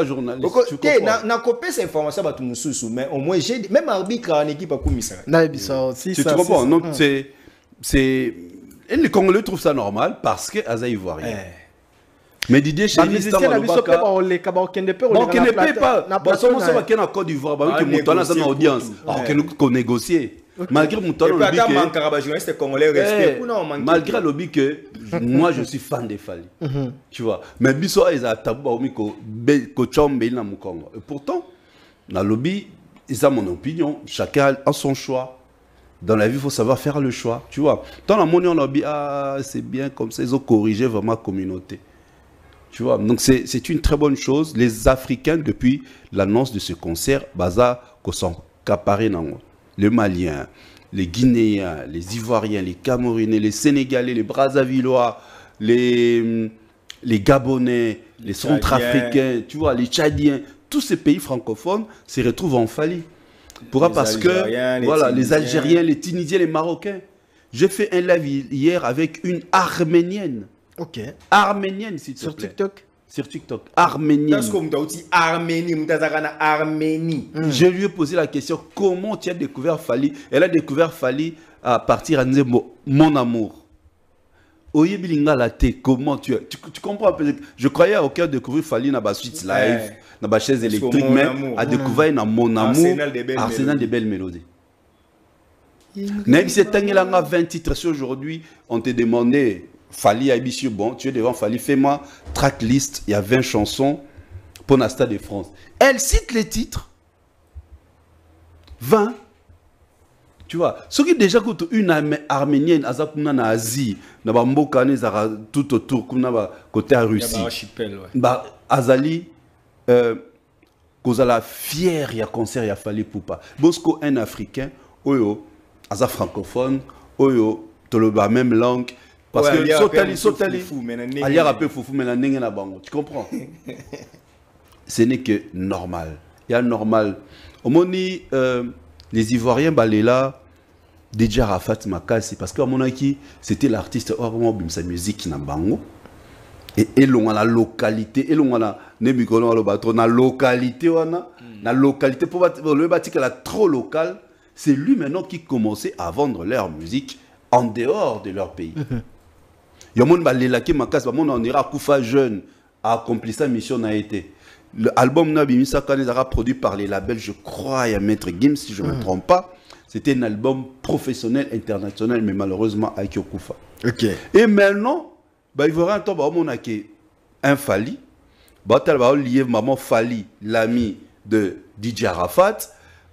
comprends na copier cette information ba tout mususu mais au moins j'ai même arbitre en équipe à kumisa na bisa aussi ça tu comprends donc c'est et les Congolais trouvent ça normal parce que aza ivoirien mais Didier Chéris dans le Baka on les ne paye pas bon ça va qu'il y a en Côte d'Ivoire bah que Moutana dans une audience que nous négocier malgré Moutana malgré le lobby que moi je suis fan de Fally tu vois mais biso ils a tabou ko chombe na Mukongo et pourtant dans le lobby ils ont mon opinion chacun a son choix. Dans la vie, il faut savoir faire le choix, tu vois. Dans la monnaie, on a dit, ah, c'est bien comme ça, ils ont corrigé vraiment la communauté. Tu vois, donc c'est une très bonne chose. Les Africains, depuis l'annonce de ce concert, baza, sont caparés dans les Maliens, les Guinéens, les Ivoiriens, les Camerounais, les Sénégalais, les Brazzavillois, les Gabonais, les Centrafricains, tu vois, les Tchadiens, tous ces pays francophones se retrouvent en Fally. Pourquoi? Parce que voilà, les Algériens, les Tunisiens, les Marocains. J'ai fait un live hier avec une Arménienne. Ok. Arménienne, s'il te plaît. Sur TikTok. Sur TikTok. Arménienne. Je lui ai posé la question, comment tu as découvert Fally? Elle a découvert Fally à partir de Mon Amour. Comment tu comprends un peu? Je croyais au cœur de découvrir Fally dans la suite live, dans la chaise électrique, mais à découvrir dans Mon Amour, Arsenal des belles mélodies. Même si c'est 20 titres aujourd'hui, on te demandait Fally à Ibisu, bon, tu es devant Fally, fais-moi tracklist, il y a 20 chansons pour la Stade de France. Elle cite les titres. 20. Tu vois, ce qui déjà coûte une arménienne, en Asie, tout autour, côté à Russie. Azali, la fière, il y a concert, il y a Fally Poupa. Bosco, un Africain, Oyo, Aza francophone, Oyo, Toloba, même langue. Parce que Sotali, il y a un peu foufou, mais la bango. Tu comprends? Ce n'est que normal. Il y a normal. Au moment les Ivoiriens, là, DJ Arafat Makasi, parce qu'à mon avis, c'était l'artiste vraiment sa musique na bango. Et l'on a la localité, et l'on a la localité, la localité, pour le bâtiment qu'elle a trop local, c'est lui maintenant qui commençait à vendre leur musique en dehors de leur pays. Il y a un monde on ira Koufa jeune a accompli sa mission a été. L'album Nabi sera produit par les labels, je crois, il y a Maître Gims, si je ne me trompe pas. C'était un album professionnel, international, mais malheureusement avec Koufa. Ok. Et maintenant, il y aura un temps où on a un Fally. Il maman Fally, l'ami de DJ Arafat.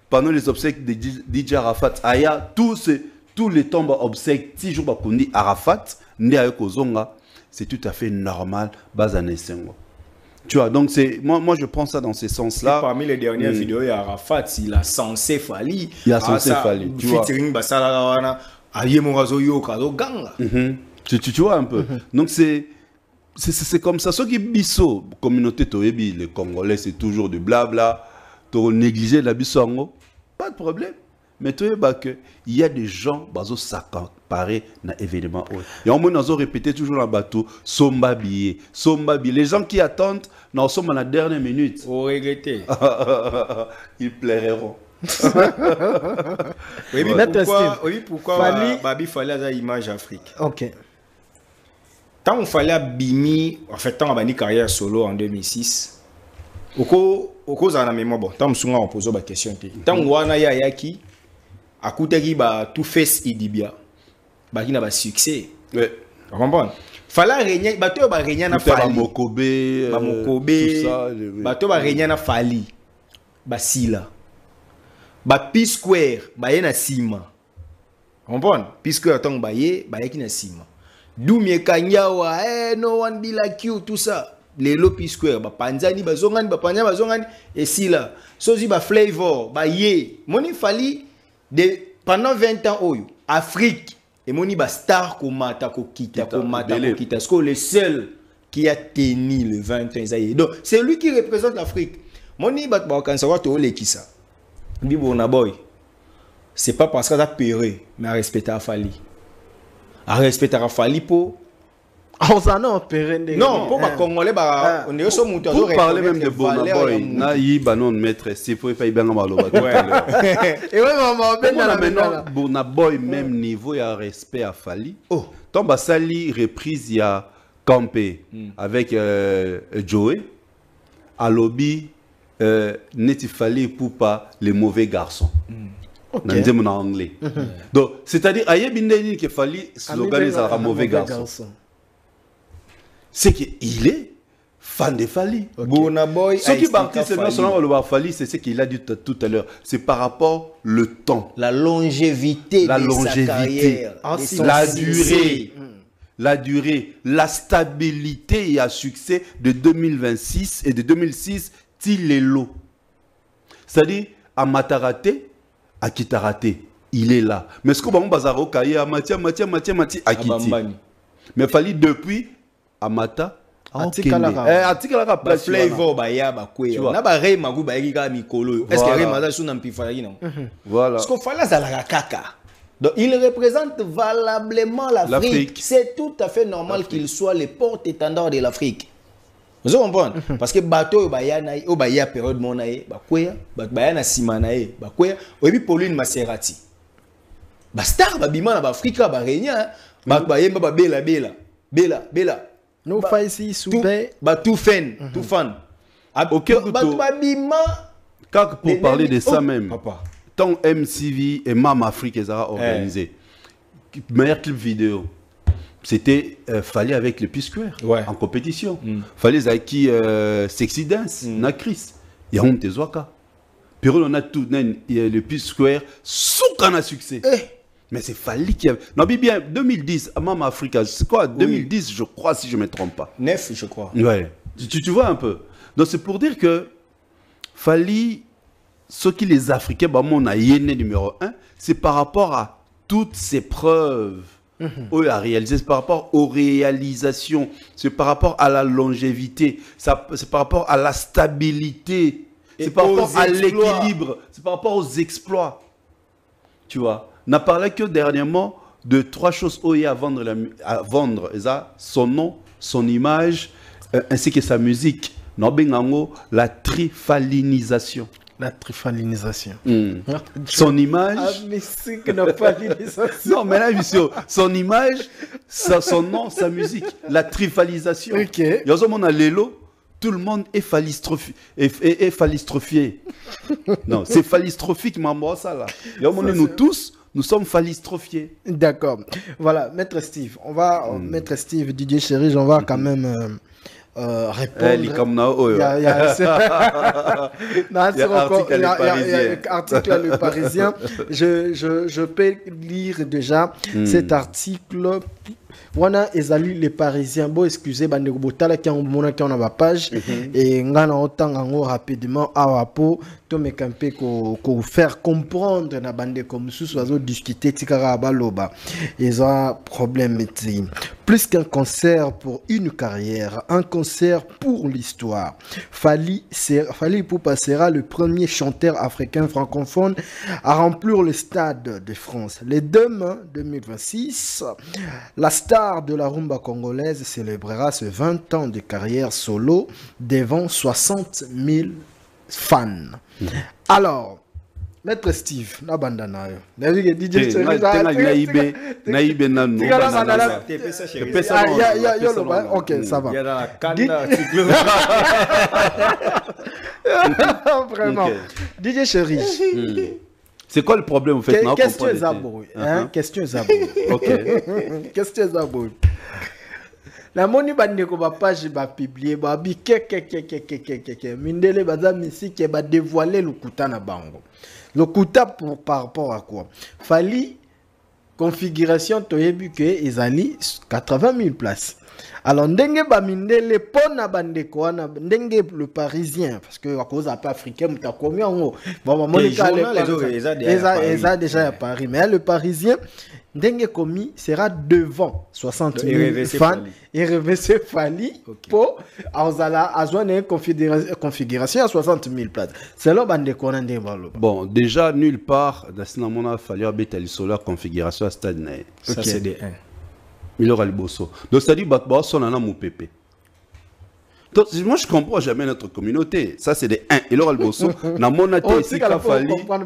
Pendant les obsèques de DJ Arafat, il y a tous les temps obsèques, 6 jours bakundi Arafat, c'est tout à fait normal. Tu vois, donc moi je prends ça dans ce sens-là. Parmi les dernières vidéos, il y a Arafat, il a censé Fally. Il a censé Fally. Tu vois. Tu vois un peu. Donc c'est comme ça. Ceux qui biso, communauté Toyebi, les Congolais, c'est toujours du blabla. Tu négliger la biso, pas de problème. Mais tu vois qu'il y a des gens qui s'accaparent dans l'événement. Et on a répété toujours dans le bateau, Somba billet. Les gens qui attendent, nous sommes à la dernière minute. Oh, regretter. Ils plairont. Oui, pourquoi Babi fallait avoir image Afrique. Ok. Tant on fallait Bimi, en fait, tant on a une carrière solo en 2006. Au cause de la mémoire, bon, tant on pose la question. Tant on a Yaki. À côté qui ba tout face Idibia ba qui n'a pas succès ouais tu comprends fallait régner ba to ba régner na Fally Mokobe tout ça ba to ba régner na Fally ba Sila ba P-Square ba ye na Sima comprends P-Square tong ba ye qui na Sima Doumie Kanyawa no one be like you tout ça les Lopi Square, Panzani, Bazongani, Panya Bazongani, et si là, Sozi, Flavor, Ye, Moni Fali, pendant 20 ans, Afrique, et Moni Star, Komata, Kokita, Kokita, c'est le seul qui a tenu le 20 ans. Donc, c'est lui qui représente l'Afrique. Moni Batbakansawa, tu as qui ça? Bibona boy. C'est pas parce qu'elle a péré, mais à respecter Fali. À respecter Fali pour. On s'en a opéré. Non, pour les Congolais, on est au monde. Pour parler même de Bonaboy, Naï, Banon, maître, c'est pour faire bien mal. Et oui, maman, Bonaboy, même niveau, il y a respect à Fali. Oh, tant Bassali, reprise, il y a Campé avec Joey. À lobby, n'est-il Fali pour pas les mauvais garçons. Okay. En anglais. Donc, c'est-à-dire, il qu'il fallait sloganer un mauvais garçon. C'est qu'il est fan de Fali. Okay. Ce qui partit seulement selon le Fali, c'est ce qu'il a dit tout à l'heure. C'est par rapport au temps. La longévité sa carrière. La durée, la stabilité et à succès de 2026 et de 2006, Tilelo. C'est-à-dire, à Matarate, à Kitarate, il est là. Mais ce que vous avez dit, Mati, à Kiti. Mais il fallait depuis Amata. Atikala place flavor baya bakwe na ba re magu ba yika mikolo est-ce que re maza suna mpifala yino voilà parce qu'on fala za la kaka donc il représente valablement l'Afrique. C'est tout à fait normal qu'il soit le porte-étendard de l'Afrique. Vous comprenez? Parce que bateau baya na o baya période monae bakwe baya na sima na e bakwe obi Pauline Maserati ba star ba bima na Afrique ba renya ba yemba ba bela nous faisons ici soupé. Tout fan. Ok, pour parler de ça même, tant MCV et Mam Afrique ont organisé. Meilleur clip vidéo. C'était Fallait avec le P-Square en compétition. Fallait avec Sexy Dance, na Chris. Il y a un Tezwaka. Puis on a tout, le P-Square, soukana na succès. Mais c'est Fali qui a... Non, mais bien, 2010, à Mama Africa, c'est quoi 2010, je crois, si je ne me trompe pas. 9, je crois. Ouais. Tu vois un peu. Donc, c'est pour dire que Fali, ce qui les Africains, bah, mon aïené numéro 1, c'est par rapport à toutes ces preuves à réaliser, c'est par rapport aux réalisations, c'est par rapport à la longévité, c'est par rapport à la stabilité, c'est par rapport à l'équilibre, c'est par rapport aux exploits. Tu vois. N'a parlé que dernièrement de 3 choses à vendre, son nom, son image, ainsi que sa musique. La trifalinisation. La trifalinisation. Son image. Non, mais là, monsieur, son image, son nom, sa musique. La trifalisation. Ok. Tout le monde est phallistrophié. Non, c'est phallistrophique, maman, ça là. Nous tous. Nous sommes phallistrophiés. D'accord. Voilà, Maître Steve. On va, Maître Steve, Didier Chéri, on va quand même répondre. Il y a article Le Parisien. Je peux lire déjà cet article. Wana ezali Le Parisien. Bon, excusez, bande botala qui ont mon qui on a ma page et ngana autant en rapidement à po to me camper ko faire comprendre na bande comme sous oiseau discuter tikara baloba. Ils ont un problème. Plus qu'un concert pour une carrière, un concert pour l'histoire. Fally Ipupa sera le premier chanteur africain francophone à remplir le Stade de France. Le 2 mai 2026, la star de la rumba congolaise célébrera ses 20 ans de carrière solo devant 60 000 fans. Alors, Maître Steve, na bandana yo. Na dit DJ OK, ça va. Vraiment. DJ Chéri. C'est quoi le problème en fait? Question Zabou. Question Zabou. OK. Question Zabou. La moni bande ko ba page ba publier ba bi mindele baza musique ba dévoiler le kuta na bango. Le kuta par rapport à quoi? Fally configuration toyebi que ezali 80 000 places. Alors, ndenge bamindele pona bandeko wana ndenge le Parisien parce que à cause un peu africain muta komi ngo bon Monica les déjà à Paris mais le Parisien ndenge komi sera devant 60 000 fans et reverser Fali pour azwa une configuration à 60 000 places selon bandeko wana ndenge balo. Bon déjà nulle part dans cinéma Fali abeta lisolo configuration à stade na ça c'est des 1 il aura le bosso. Donc, c'est-à-dire que son ana mon pépé. Donc, moi, je comprends jamais notre communauté. Ça, c'est des 1. Il aura le bosso. Na mona te sika fali. Na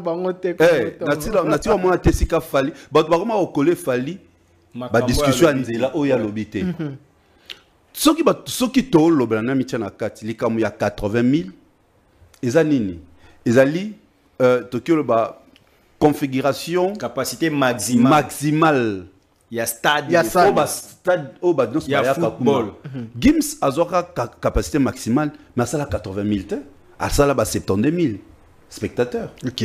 mona te sika fali. But vraiment au collé fali. Ba discussion nzela o ya lobité. Soki to lobela na mitia na kati likamu ya 80 000. Eza nini? Ezali tokyo ba configuration capacité maximale. Il y a stade, il y a stade, il y a football. Gims a capacité maximale, mais ça a 80 000, à ça là 72 000 spectateurs. Ok.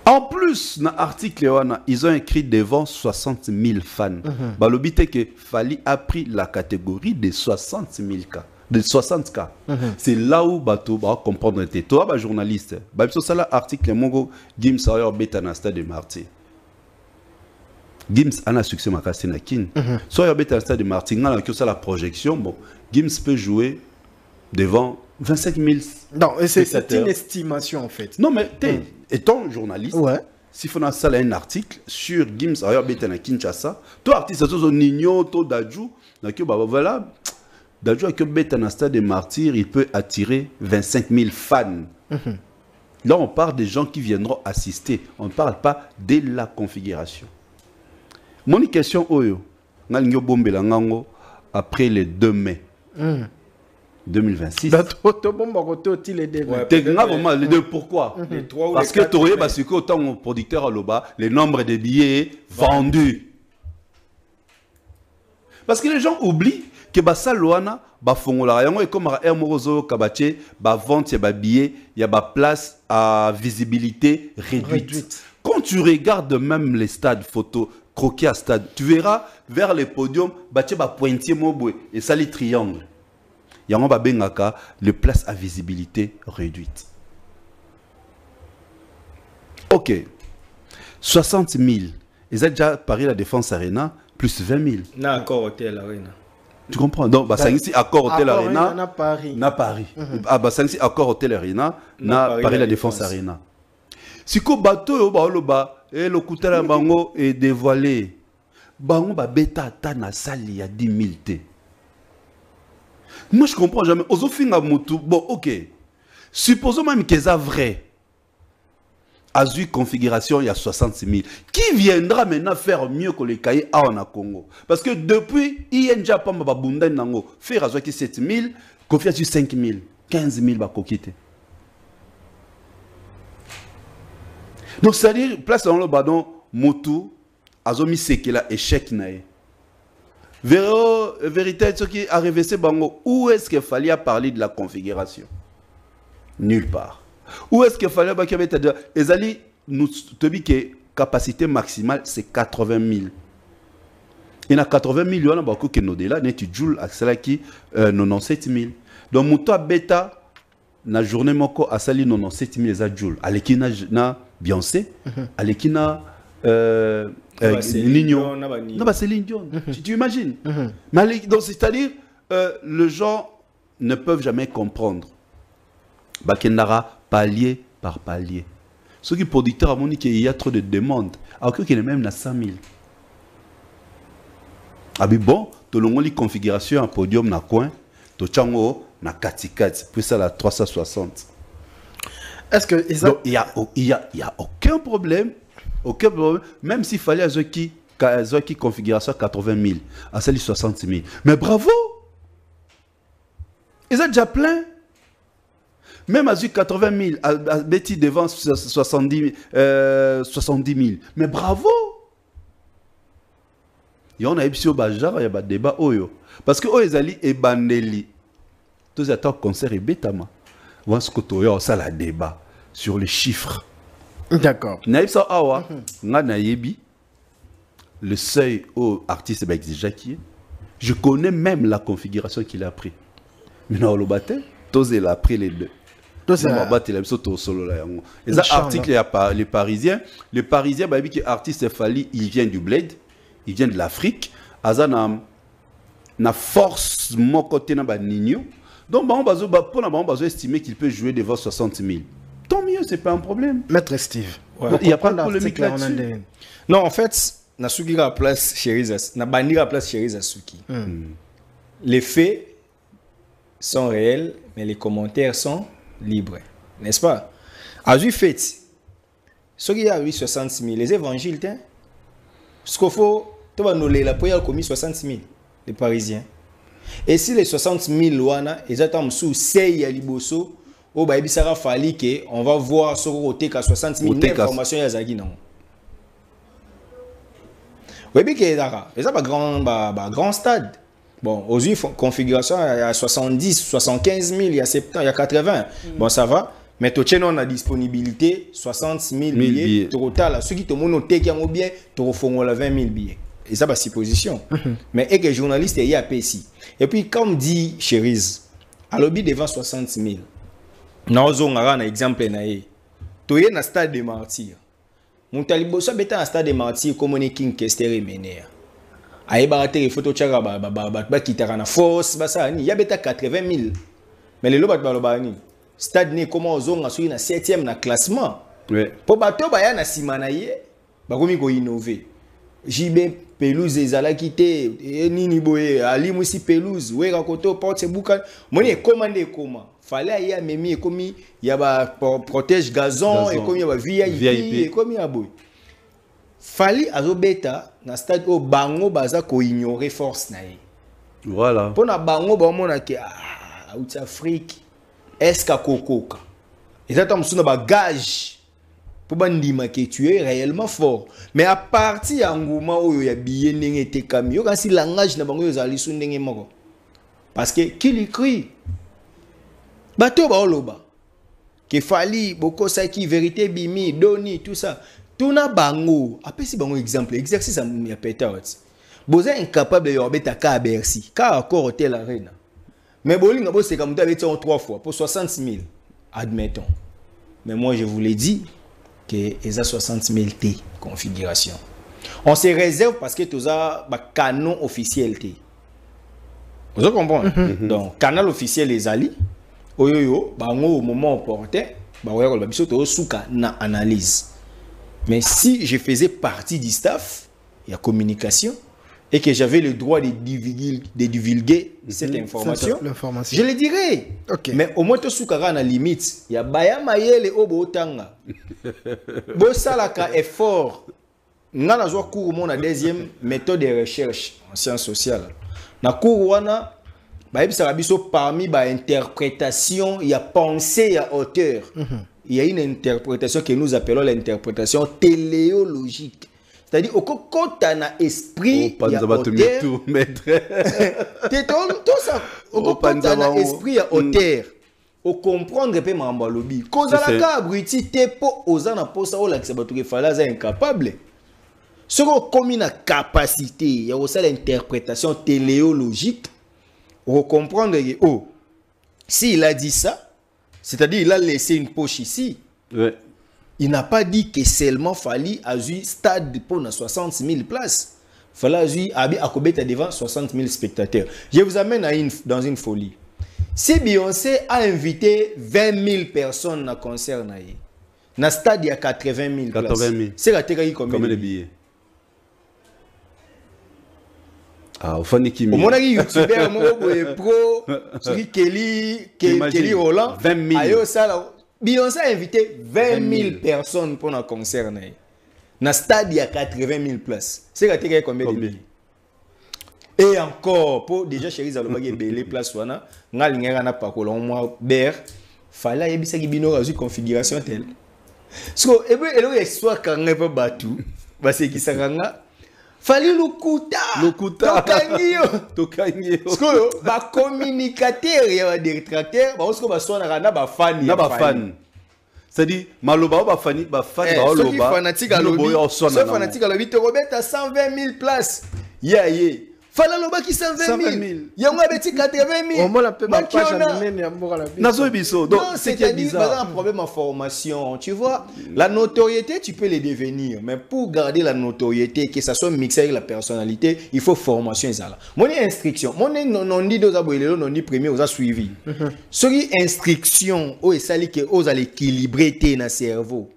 En plus, dans l'article, ils ont écrit devant 60 000 fans. Le but est que Fali a pris la catégorie des 60 000 cas. De 60 cas. C'est là où Bato va comprendre. Toi, journaliste, ça l'article, Gims a bêta dans le stade de Martyr. Gims a un succès makasi na kin. Soit il y a un stade de Martin, ça la projection, bon, Gims peut jouer devant 25 000. Non, c'est une estimation en fait. Non, mais étant journaliste, s'il faut un article sur Gims, il y a un Kinshasa, toi artiste, toi Nino, toi Dadju, voilà, Dadju a un stade de Martyr, il peut attirer 25 000 fans. Là, on parle des gens qui viendront assister. On ne parle pas de la configuration. Mon question oyo, après le 2 mai 2026. Pourquoi? Parce que Touré Basiko, autant producteur à l'Oba, le nombre de billets vendus. Parce que les gens oublient que Bassa Loana, Bafongola, et comme Air Morozo, Kabache, vente, il y a billets, il y a place à visibilité réduite. Quand tu regardes même les stades photos, croquis à stade, tu verras vers les podiums, bache ba pointier mobwe et ça les triangles. Yango ba bengaka le place à visibilité réduite. Ok. 60 000. Ils ont déjà parié la Défense Arena plus 20 000. Na accord Hôtel Arena. Tu comprends? Donc, bah, ici accord Hôtel Arena. Na Paris. Na Paris. Ah bah ça ici accord Hôtel Arena. Na Paris la Défense Arena. Si ko bateau ba loba et le Koutala Bango est dévoilé. Bango ba beta ta na sali ya 10 000 té. Moi je comprends jamais. Ozofinga mutu. Bon ok. Supposons même que c'est vrai. Azui configuration il y a 66 000. Qui viendra maintenant faire mieux que les cahiers à en Congo? Parce que depuis INJA Pamba Babunda Nango faire azui qui 7 000, confia sur 5 000, 15 000 ba kokite. Donc, c'est-à-dire, place dans le badon, Motu, Azomi Sekela, échec nae. Vérité, ce qui est arrivé, c'est Bango. Où est-ce qu'il fallait parler de la configuration? Nulle part. Où est-ce qu'il fallait dire, Ezali, nous te dit que capacité maximale, c'est 80 000. Il y a 80 000, il y a beaucoup qui nous là, tu joues à cela qui 97 000. Donc, Motu Beta, na journée moko asali 97 000 za joule. Alekina na Beyoncé, alekina Nino. Non, bah c'est Lindion. Tu imagines? Donc, c'est-à-dire, les gens ne peuvent jamais comprendre. Bakendara, palier par palier. Ceux qui producteurs à mon qu'il y a trop de demandes. Alors qu'il y a même 100 000. Ah bon, tu as une configuration, un podium na coin, tu as na katikati, puis ça la 360. Est-ce que donc, il y a aucun problème, même s'il fallait qui configuration 80 000, à celle 60 000. Mais bravo, ils ont déjà plein. Même à 80 000, à Betty devant 70 000. Mais bravo. Il y a un débat, il y a un débat. Parce que ils allaient et bandeli. Tous les attentes concert et bétama. On va ça la débat sur les chiffres. D'accord. Naïb sa awa, nga naïbi. le seuil au artiste va exiger qui est. Je connais même la configuration qu'il a pris. Maintenant, le bâtiment, il a pris les deux. Et ça, article, les Parisiens, bah, que l'artiste Fally, il vient du bled, il vient de l'Afrique. Azana na force mon côté na ba nigno. Donc bah, on va estimer qu'il peut jouer devant 60 000. Tant mieux, c'est pas un problème. Maître Steve. Il n'y a pas de polémique là-dessus. Non, en fait, na suki la place Chéri na bandi la place Chéri Asuki. Les faits sont réels, mais les commentaires sont libres, n'est-ce pas? À du fait, ce qui a eu 66 000, les évangiles, ce qu'il faut, tu vas nous les la pour commis 66 000, les Parisiens. Et si les 60 000 lois, ils attendent sous Sey à Liboso, au Baïbi Sarah Fally, on va voir sur le côté qu'à 60 000 informations à Zagi. Non. Oui, mais c'est un grand stade. Bon, aux yeux, configuration, il y a 70, 75 000, il y a 70, il y a 80. Bon, ça va. Mais tu as la disponibilité, 60 000 billets. Total, ceux qui te montrent qui ont bien, tu as 20 000 billets. Et ça, c'est supposition. Mais et que les journalistes, il y a ici. Et puis, comme dit Chériz, à l'objet devant 60 000, nous avons un exemple. Tu es dans le stade de martyrs. Mon talibo, ça est un stade de martyrs comme on est King Kester et Ménère. Aïe barater les photos tchaga qui t'a na force basa ni ya beta 80 000 mais les lobat balobani stade ni comment ozonga sur na 7e na classement pour bato ba ya na simana ye ba komi ko innover JB pelouse ezala kité nini boye ali musi pelouse wera koto porte buka moni commandé comment fallait ya memi komi ya ba protège gazon et komi ya ba VIP et komi ya boy Fally azobeta na stade au bango baza ko ignorer force na ye. Voilà. Pour na bango ba mona ke out Afrique est-ce ka kokoka. Et ça tombe sur na bagage pour bandima que tu es réellement fort. Mais à partir ya nguma oyo ya biye ndenge te kami yo kasi langage na bango yo zali su ndenge moko. Parce que qui l'écrit bato ba oloba que Fally boko saki vérité bimi doni tout ça. Tuna bango, après si bango exemple, exercice à mia pétaot. Boza incapable de yobeta ka Bercy, ka encore hôtel arena. Mais bowling abo c'est comme tu avais 3 fois pour 60 000, admettons. Mais moi je vous l'ai dit que ils a 60 000 T configuration. On se réserve parce que tu as ba canon officiel T. Vous comprenez? Donc canal officiel les ali. Oyoyo bango au moment opportun, ba oya ko ba biso to suka na analyse. Mais si je faisais partie du staff, il y a communication, et que j'avais le droit de divulguer cette information, je le dirais. Okay. Mais au moins, tu as la limite. Il y a Bayamayele Obotanga. Bosalaka effort. Nous avons cours la deuxième méthode de recherche en sciences sociales. Na cours parmi les interprétations, il y a pensée, il y a auteur. Il y a une interprétation que nous appelons l'interprétation téléologique. C'est-à-dire, au côté d'un esprit, il y a auteur. Tout ça. Au côté d'un esprit, il y a auteur. Au comprendre, il y a un lobby. Cause à la cabruti, t'es pas osant à poster au lac Sabatou Fala, c'est incapable. Ce qu'on comme une capacité, il y a aussi l'interprétation téléologique. Pour comprendre, oh, s'il a dit ça, c'est-à-dire il a laissé une poche ici. Ouais. Il n'a pas dit que seulement Fally a eu stade pour 60 000 places. Fally a eu Akobeta devant 60 000 spectateurs. Je vous amène dans une folie. Si Beyoncé a invité 20 000 personnes dans le concert, dans le stade il y a 80 000 places. C'est la théorie combien de billets? Ah, au fond, qui au moins, il y a YouTuber, pro, Kelly Roland, 20 000. Beyoncé a invité 20 000 personnes pour un concert. Dans le stade, il y a 80 000 places. C'est la théorie combien de billets? Et encore, pour déjà, chérie, ça va y avoir des places. On a pas que l'on ber, fallait y avoir une configuration telle. So, et puis, il y a une histoire quand on n'est pas battu, parce que ça Fally Lukuta. Tokanyo. Parce que ba communicateur, il y a des rétracteurs, parce que ba son na ba fan. Na ba fan. c'est-à-dire maloba ba fani ba fan ba ceux loba qui fanatique à lobby ceux fanatique à lobby te remettent à 120 000 places yeah fala loba qui 120 000 yango abeti 80 000 au moins la page ya mboka la vie nazo biso donc c'est qui est bizarre un problème en formation tu vois la notoriété tu peux les devenir mais pour garder la notoriété que ça soit mixé avec la personnalité il faut formation ezala mon instruction mon non dit deux aboyelo non dit premier aux a suivi ce qui instruction o esali que aux à l'équilibrer té na cerveau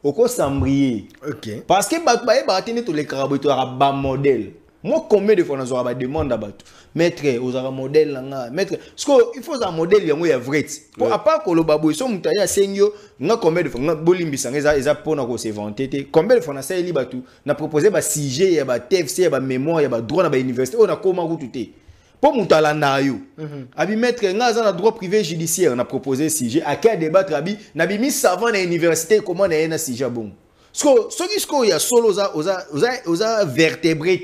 oko sambrier OK parce que ba ba tenir tous les caraboutos à bas modèle. Moi, combien de fois nous avons demandé à Batou, maître, vous avez un modèle là, maître, parce qu'il faut un modèle qui est vrai. Pour à part que le babou, ils sont montés à Seigneur, nous combien de fois, nous bolimbi, ils ont pour nous se vanter. Combien de fois nous avons Batou, nous proposé des CG, il y a des TFC, il y a des mémoire, il y a des droits dans l'université, on a comment vous tout est. Pour monter à la naïo, abi maître, nous avons un droit privé judiciaire, on a proposé CG, à quel débattre abi, nous avons mis savant dans l'université, comment on a un CG bon. Ce qui y a solo aux vertébrés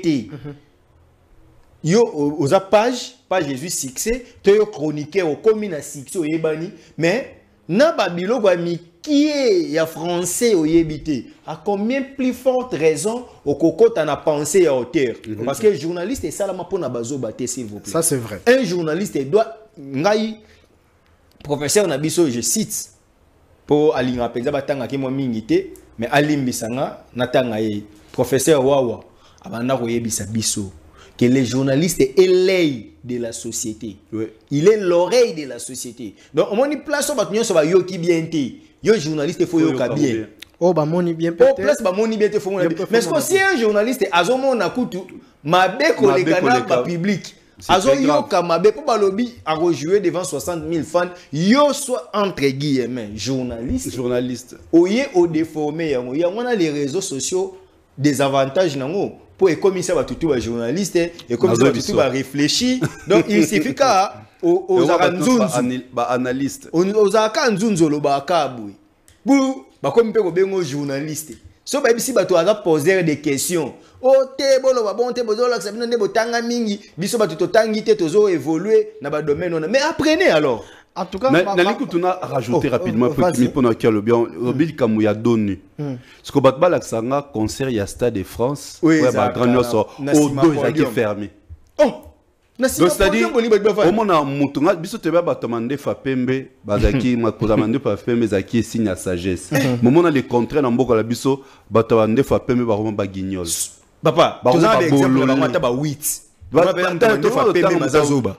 yo aux page Jésus succès te yo chroniquer au commune à succès au yebani mais na babilo gwa mikie ya français au yebité à combien plus forte raison au cocotte en a pensé à hauteur parce que journaliste est ça là pour na bazo baté s'il vous plaît ça c'est vrai un journaliste doit ngai professeur Nabiso je cite pour alinga penza batanga ki mo mingité mais alimbisanga natanga ye professeur Wawa abanda koyebisa biso que le journaliste est l'œil de la société. Oui. Il est l'oreille de la société. Donc on dit place au batunyo so ba yo ki bien té. Yo journaliste faut yo ka bien. Oh ba moni bien peut-être. Oh place ba moni bien té faut moni bien. Mais est-ce que si un journaliste azomo na kutu mabe ko le canal ba public azo yo ka mabe pour ba lobby a rejouer devant 60 000 fans yo soit entre guillemets journaliste oye au déformé yango on a les réseaux sociaux des avantages nango pour comme ça va tout journaliste et comme ça tout va réfléchir donc il suffit qu'à aux analystes aux akanzunzo lo ba kabui bu ba comme pe ko bengo journaliste so ba bisi ba to a poser des questions o te bolo ba bon te bozo la sabina ne botanga mingi biso ba to tangi te tozo évoluer na ba domaine mais apprenez alors. En tout cas, on a rajouté rapidement pour que le bien, Robil Kamouya donné. Ce que Batba Laksanga concert il y a Stade de France, oui, grand sort au dos qui est fermé. Oh, c'est-à-dire, au moment où Moutonga, biso te ba batomande fa pembe, bazaki makozamande fa pembe zaki signe à sagesse. Moment on a les contraires dans beaucoup la biso, batomande fa pembe ba vraiment ba guignol. Papa, tu as un exemple ba mata ba 8.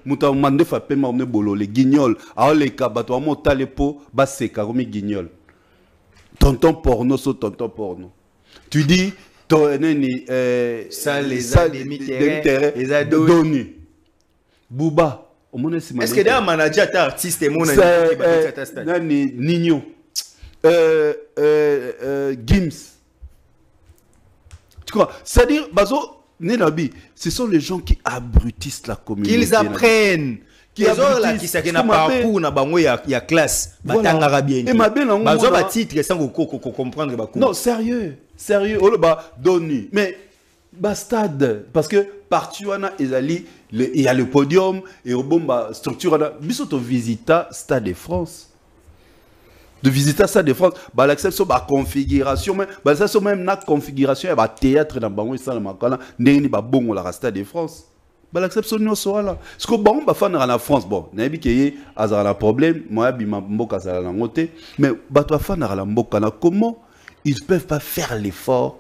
Muta mande fa pema omne bolole guignol a le kabato amo talepo ba seka comme guignol tonton porno so tonton porno tu dis to neni ça les a les a donné Bouba est-ce que d'un manager ta artiste et mon nani Nino Gims tu crois c'est-à-dire bazo Nenabi, ce sont les gens qui abrutissent la communauté. Qu'ils apprennent. Qu'ils n'a pas parcours na bango ya classe. Batanga bien. Et ma belle bazo ba titre sans comprendre ba non, sérieux. Oh le ba doni. Mais bastade parce que partout il y a le podium et au bon structure là. Bisoto visita Stade de France. De visiter ça de France, bah l'acception bah configuration mais bah ça c'est même la configuration bah théâtre dans bango ça le makala ndeni bah bongo la Stade de France bah l'acception nous sera là parce que bon bah fan dans la France bon nabi que azara la problème moi bima mboka ça la ngote mais bah toi fan dans la mboka na comment ils peuvent pas faire l'effort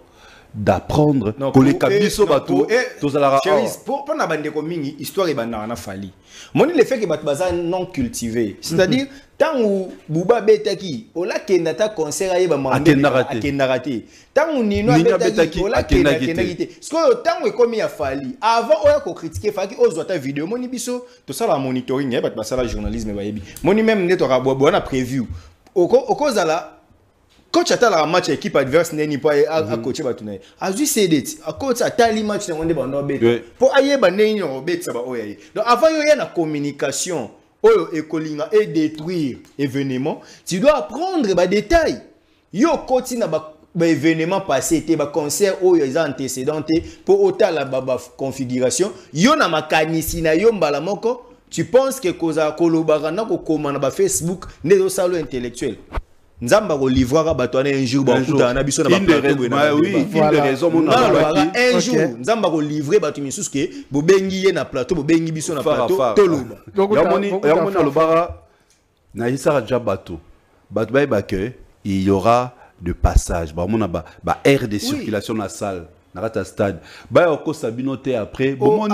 d'apprendre que les kabiso bateau tous à la pour na bande ko mingi histoire ibanda na fali moni le fait que bat baza non cultivé c'est-à-dire tant où Bouba betaki ola kenda ta concert aye ba mambe akenarate tant où Nino betaki ola kenda kenagité ce que tant où comme ya fali avant oya ko critiquer faki ozwa ta vidéo moni biso to ça la monitoring ya bat basala journalisme ba yebi moni même neto ka bo na preview oko zala coach ata la match équipe adverse neni pa a coacher batuna as we said it a coach atali match na wonde ba no bet pour aye ba neni no bet ça ba oyaye donc avant yo na communication oyo ekolinga et détruire événement tu dois apprendre ba détail yo coach na ba événement passé te ba concert oyo les antécédents pour autant la ba configuration yo na makanisi na yo mbala moko tu penses que koza kolobaka na ko komana ba Facebook ne do salo intellectuel Nzamba ko livrera bato un jour ba kuta na biso na ba plateau oui, une des raisons mon un jour Nzamba ko livrer bato misusu ke bo bengi ye na plateau bo bengi biso na plateau toloba yamoni lobara na isara déjà bato ba que il y aura de passage ba mona ba aire de circulation na salle na rata stade ba ko sabinote après bo moni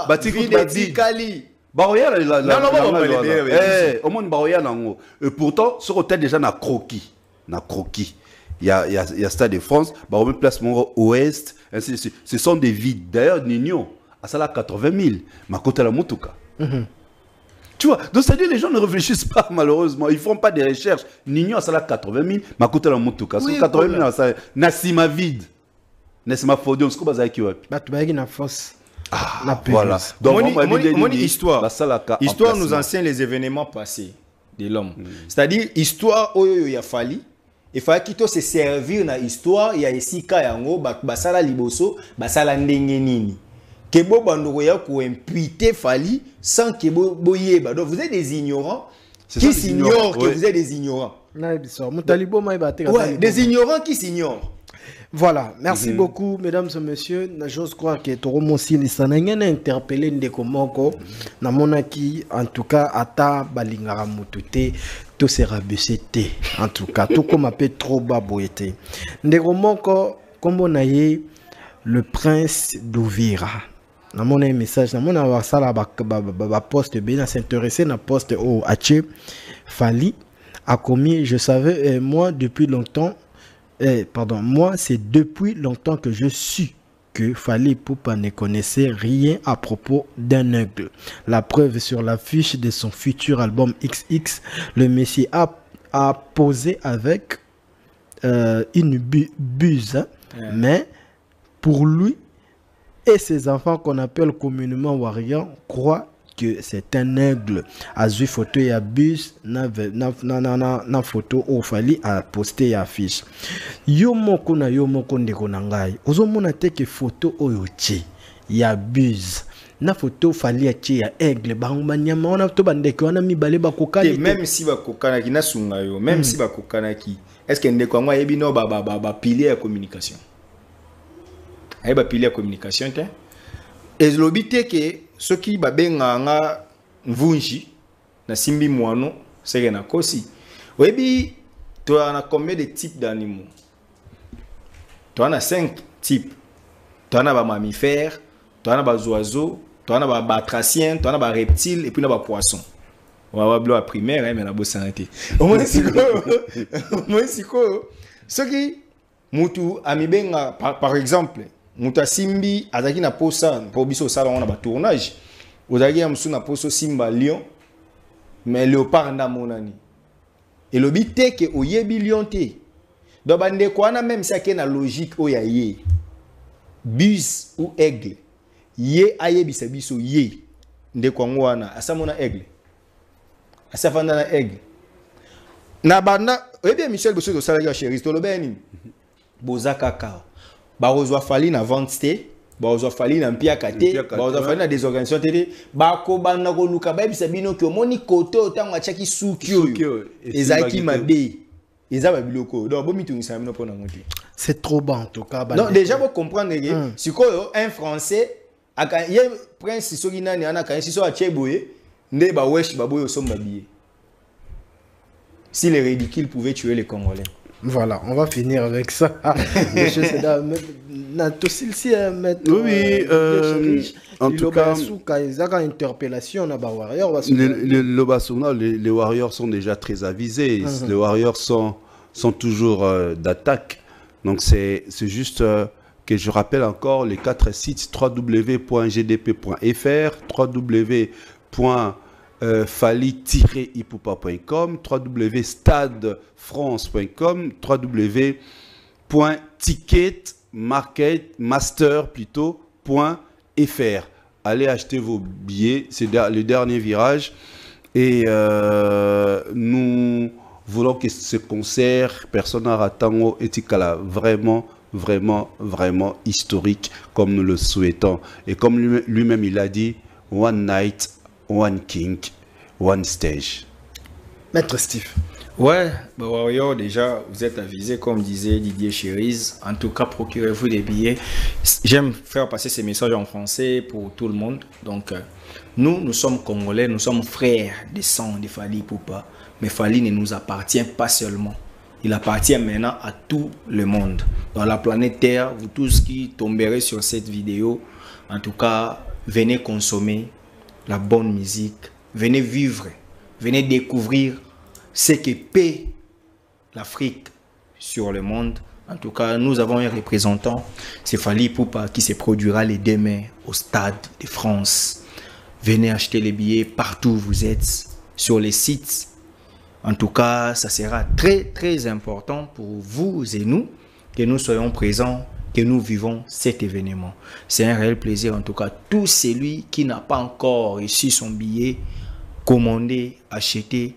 ba tikali et pourtant, ce hôtel déjà na croquis. Il y a Stade de France, bah, on place mon ouest, ainsi de suite. Ce sont des vides. D'ailleurs, Nignon, à ça là 80 000, ma côté la Moutouka. Tu vois, donc c'est-à-dire les gens ne réfléchissent pas malheureusement, ils font pas des recherches. Nignon, à ça là 80 000, ma côté la Moutouka. 80 000, ça Nassima vide. Nassima Fodion, ce qu'on va dire bah tu vas y na force. Voilà. Donc, mon histoire nous enseigne les événements passés de l'homme. C'est-à-dire, histoire, il a fallu. Il fallait qu'il se servir dans l'histoire. Il y a ici, basala liboso, basala ndengenini. Kebo bandoya ko imputer fali sans que boyeba. Donc, vous êtes des ignorants qui s'ignorent que vous êtes des ignorants. Des ignorants qui s'ignorent. Voilà, merci beaucoup, mesdames et messieurs. J'ose croire que Toromo Silisa n'a interpellé Ndeko Moko. Namonaki, en tout cas, Ata Balingara Mutute, tout sera baissé. En tout cas, tout comme appelé trop baboyete. Ndeko Moko, comme on a eu le prince d'Ouvira. Namona un message, namona avoir ça là, poste bien s'intéresser na poste au Haché Fali a commis, je savais, moi depuis longtemps. Moi, c'est depuis longtemps que je suis que Fally Ipupa ne connaissait rien à propos d'un aigle. La preuve sur l'affiche de son futur album XX, le Messie a posé avec une buse, mais pour lui et ses enfants qu'on appelle communément Warrior croient que c'est un aigle. A vu photo et bus na photo au Fally a posté affiche. Yo moko ndeko na ngai. Ozomona te ke photo oyo ti ya bus. Na photo Fally ti ya aigle bangba nyama ona to bandeko wana mibale bakokana. Même si bakokana ki na sunga yo, même si bakokana ki, est-ce que ndeko ngwa yebi no ba pilier ya communication. Ay ba pilier ya communication te. Et l'obité que ceux qui babenga nga mvunji na simbi mwano seke na kosi. Webi tu as combien de types d'animaux? Tu as 5 types. Tu as ba mammifères, tu as ba oiseaux, tu as ba batraciens, tu as ba reptiles et puis na ba poissons. On va voir primaire mais na bo santé. Au moins siko. Ceux qui mutu amibenga par exemple Muta simbi azaki na posa po biso sala on a ba tournage ozaki ya musu na poso simba lion mais léopard na monani et le but est que oyebi lion te do bande ko na même ça que na logique o ya ye bus ou aigle ye ayebisa biso ye nde ko ngwana asamona aigle asafanda na aigle na banda oyebi Michel Bosso do sala ya chérie to lo beni bozaka ka ba ozwa Fally na vente ba ozwa Fally na mpiaka te ba ozwa Fally na des organisations te ba ko bana ko luka ba bisa bino ki omoni kote otango achaki suki oyo ezaki mabe ezaba biloko donc bo mitungisa bino pona ngoti c'est trop bon en tout cas donc déjà vous comprendre que sikoyo un français aka ye prince soki nani ana kan si so a cheboye nde ba wesh ba boyo somba biye si les ridicules pouvaient tuer les Congolais. Voilà, on va finir avec ça. Monsieur Seda, en tout cas, les Warriors sont déjà très avisés. Les Warriors sont toujours d'attaque. Donc c'est juste que je rappelle encore les 4 sites www.gdp.fr, www.fally-ipupa.com, www.stadefrance.com, www.ticketmaster.fr. Allez acheter vos billets, c'est le dernier virage. Et nous voulons que ce concert, Persona Ratango Etikala, vraiment historique, comme nous le souhaitons. Et comme lui-même il a dit, One Night, One King, One Stage. Maître Steve. Ouais, bah Warrior, déjà, vous êtes avisé, comme disait Didier Cherise. En tout cas, procurez-vous des billets. J'aime faire passer ces messages en français pour tout le monde. Donc, nous sommes Congolais, nous sommes frères des sangs de Fally Ipupa. Mais Fally ne nous appartient pas seulement. Il appartient maintenant à tout le monde. Dans la planète Terre, vous tous qui tomberez sur cette vidéo, en tout cas, venez consommer la bonne musique. Venez vivre, venez découvrir ce que paie l'Afrique sur le monde. En tout cas, nous avons un représentant, c'est Fally Ipupa, qui se produira les 2 mai au Stade de France. Venez acheter les billets partout où vous êtes, sur les sites. En tout cas, ça sera très très important pour vous et nous que nous soyons présents, que nous vivons cet événement. C'est un réel plaisir. En tout cas, tout celui qui n'a pas encore reçu son billet, commandez, achetez.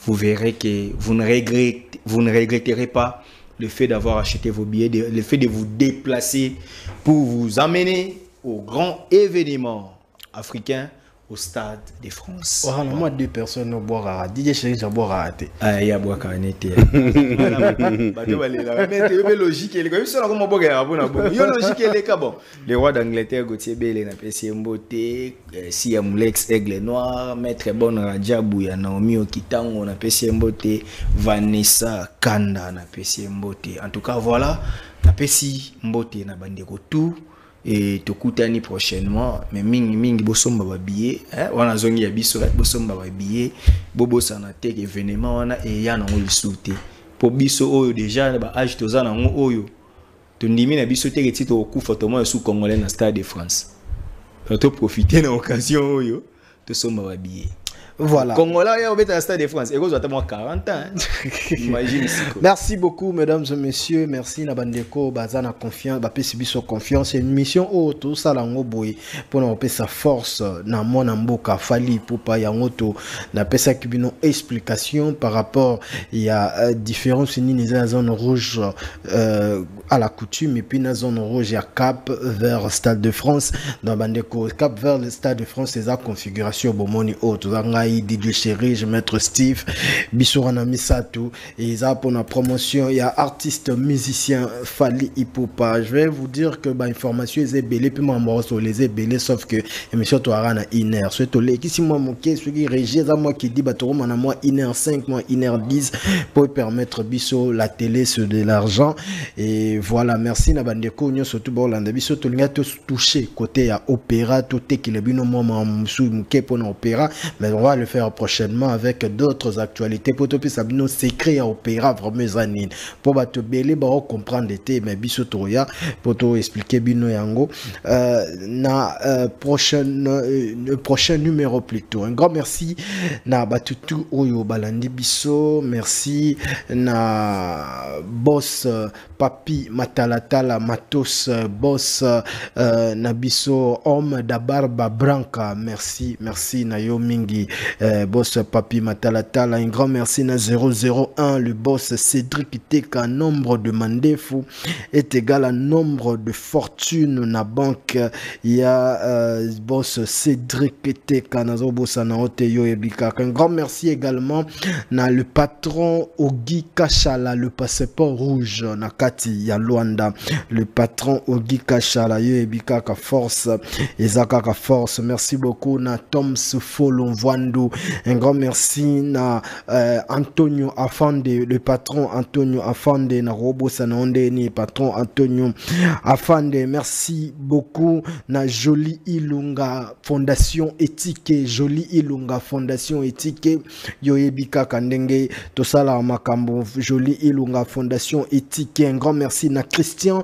Vous verrez que vous ne regretterez pas le fait d'avoir acheté vos billets, le fait de vous déplacer pour vous amener au grand événement africain au Stade de France. Oh, voilà. Moi, 2 personnes au boire à DJ Cherise à boire à thé. Ah, il y a boire à thé. Mais logique, il y a logique, le roi d'Angleterre, Gauthier Bell, n'a pas si mboté, Siam Lex, Aigle Noir, Maître Bon Radjabou, ya Naomi Okitango, n'a pas si mboté, Vanessa Kanda, n'a pas si mboté. En tout cas, voilà, n'a pas si mboté, n'a bandeko tout. Et tokutani prochainement mais mingi bosomba ba billet wana zongi ya biso bosomba ba billet bobo sana te événement wana et ya nango lisuté po biso oyo déjà ba âge toza nango oyo tondimi na biso te ke to okufa to mo sous congolais na Stade de France to profiter na occasion oyo to somba ba billet. Voilà. Congolais, au Stade de France. Et vous avez 40 ans. Imagine. Merci beaucoup, mesdames et messieurs. Merci, Nabandeko, Bazana confiance, Bapé Sibiso confiance. C'est une mission auto, Salango Boy, pour nous sa force, na mon amboka, Fally Ipupa, Yangoto, na pesa kibino explication par rapport, il y a différence dans la zone rouge à la coutume, et puis dans la zone rouge, il y a Cap vers Stade de France. Dans Bandeko, Cap vers le Stade de France, c'est la configuration, Bomoni auto, Didier Cherise, Maître Steve, Bissourana Misato, et ça pour la promotion, il y a artiste musicien Fally Ipupa. Je vais vous dire que information est belé, puis moi sur les belé, sauf que émission toi rana iner. Surtout les qui si moi mon qui ce qui régit, ça moi qui dit bateau moi 1h5, moi 1h10 pour permettre biso la télé sur de l'argent. Et voilà, merci na bandeko nyo surtout Bolanda biso to linga to toucher côté à opéra tout est qui le bino moi msu mke pour opéra, mais on va le faire prochainement avec d'autres actualités pour topis sabino secret à opéra vraiment zanine pour bato belé ba comprendre l'été mais biso toya pour to expliquer bino yango na prochain numéro plutôt. Un grand merci na batutu oyo balandi biso, merci na boss Papi Matalatala Matos boss na biso homme da barba branca, merci na yo mingi boss Papi Matalatala. Un grand merci na 001 le boss Cédric Teka. Nombre de mandefu est égal à nombre de fortune na banque. Il y a boss Cédric Teka nazo bossa na oteyo ebika. Un grand merci également na le patron Ogi Kachala, le passeport rouge na kati ya Luanda, le patron Ogi Kachala yo ebika ka force ezaka ka force. Merci beaucoup na Tom Sufolo Vandu. Un grand merci na Antonio Afande, le patron Antonio Afande na Robo Sanonde ni patron Antonio Afande. Merci beaucoup na Jolie Ilunga Fondation Éthique, Jolie Ilunga Fondation Éthique yoebika kandenge tosala makambo Jolie Ilunga Fondation Éthique. Un grand merci na Christian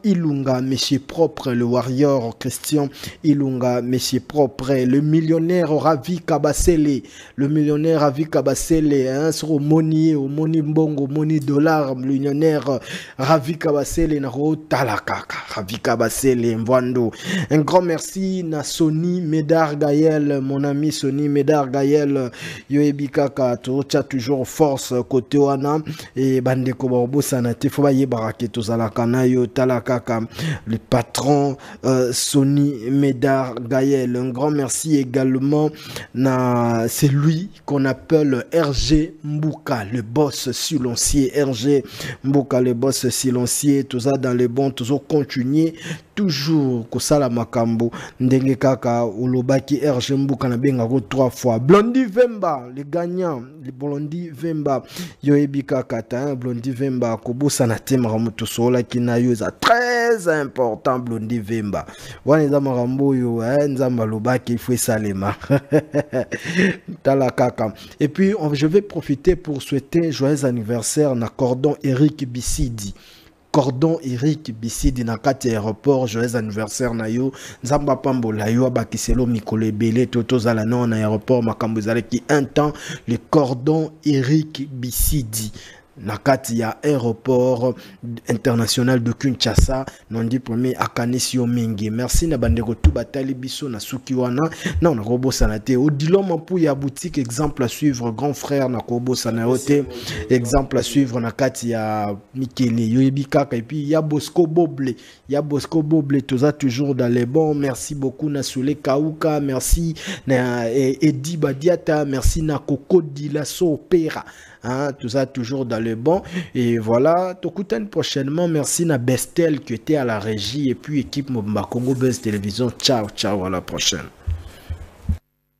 Ilunga Monsieur Propre, le warrior Christian Ilunga Monsieur Propre, le millionnaire Ravi Kabasele, le millionnaire Ravi Kabasele, hein, sur Moni Mbongo, Moni Dollar, millionnaire Ravi Kabasele, Naro Talakaka, Ravi Kabasele, Mwando. Un grand merci na Sony Médard Gaël, mon ami Sony Médard Gaël, Yoebika Tocha, toujours force côté wana, et Bandeko Borbo Sanate, Fobaye Baraketo Zalakana, Yo Talakaka, le patron Sony Médard Gaël. Un grand merci également c'est lui qu'on appelle RG Mbouka, le boss silencieux. RG Mbouka, le boss silencieux, tout ça dans le bon, toujours continuer, toujours kosala makambo ndenge kaka olobaki RG Mbouka na benga ko 3 fois. Blondie Vemba, le gagnant, le Blondie Vemba, yoebi kaka ta Blondie Vemba kobosa na tema ramoto sola kinayo za très important. Blondie Vemba wana za marambo yo nzamba lobaki faut salema tala kaka. Et puis je vais profiter pour souhaiter joyeux anniversaire na Cordon Eric Bisidi. Cordon Eric Bisidi na kati aéroport, joyeux anniversaire na yo nzamba pambola yo bakiselo mikolo ebele toto zala na aéroport makambo ezalaki un temps. Le Cordon Eric Bisidi na kati ya aéroport international de Kinshasa nondi premier akanisio mingi. Merci na bandeko tout batali biso na suki wana na on robosa na te odilo mapu ya boutique exemple à suivre grand frère na kobosa na yote exemple à suivre na kati ya Mikele yoyebi kaka. Et puis ya Bosco Boble toza toujours dans les bons. Merci beaucoup na Soule Kauka, merci na Edi Badiata, merci na Coco Dilasso Opera. Hein, tout ça toujours dans le bon. Et voilà, Tokuten prochainement. Merci na Bestel qui était à la régie et puis équipe Mobimba Congo Buzz Télévision. Ciao, ciao, à la prochaine.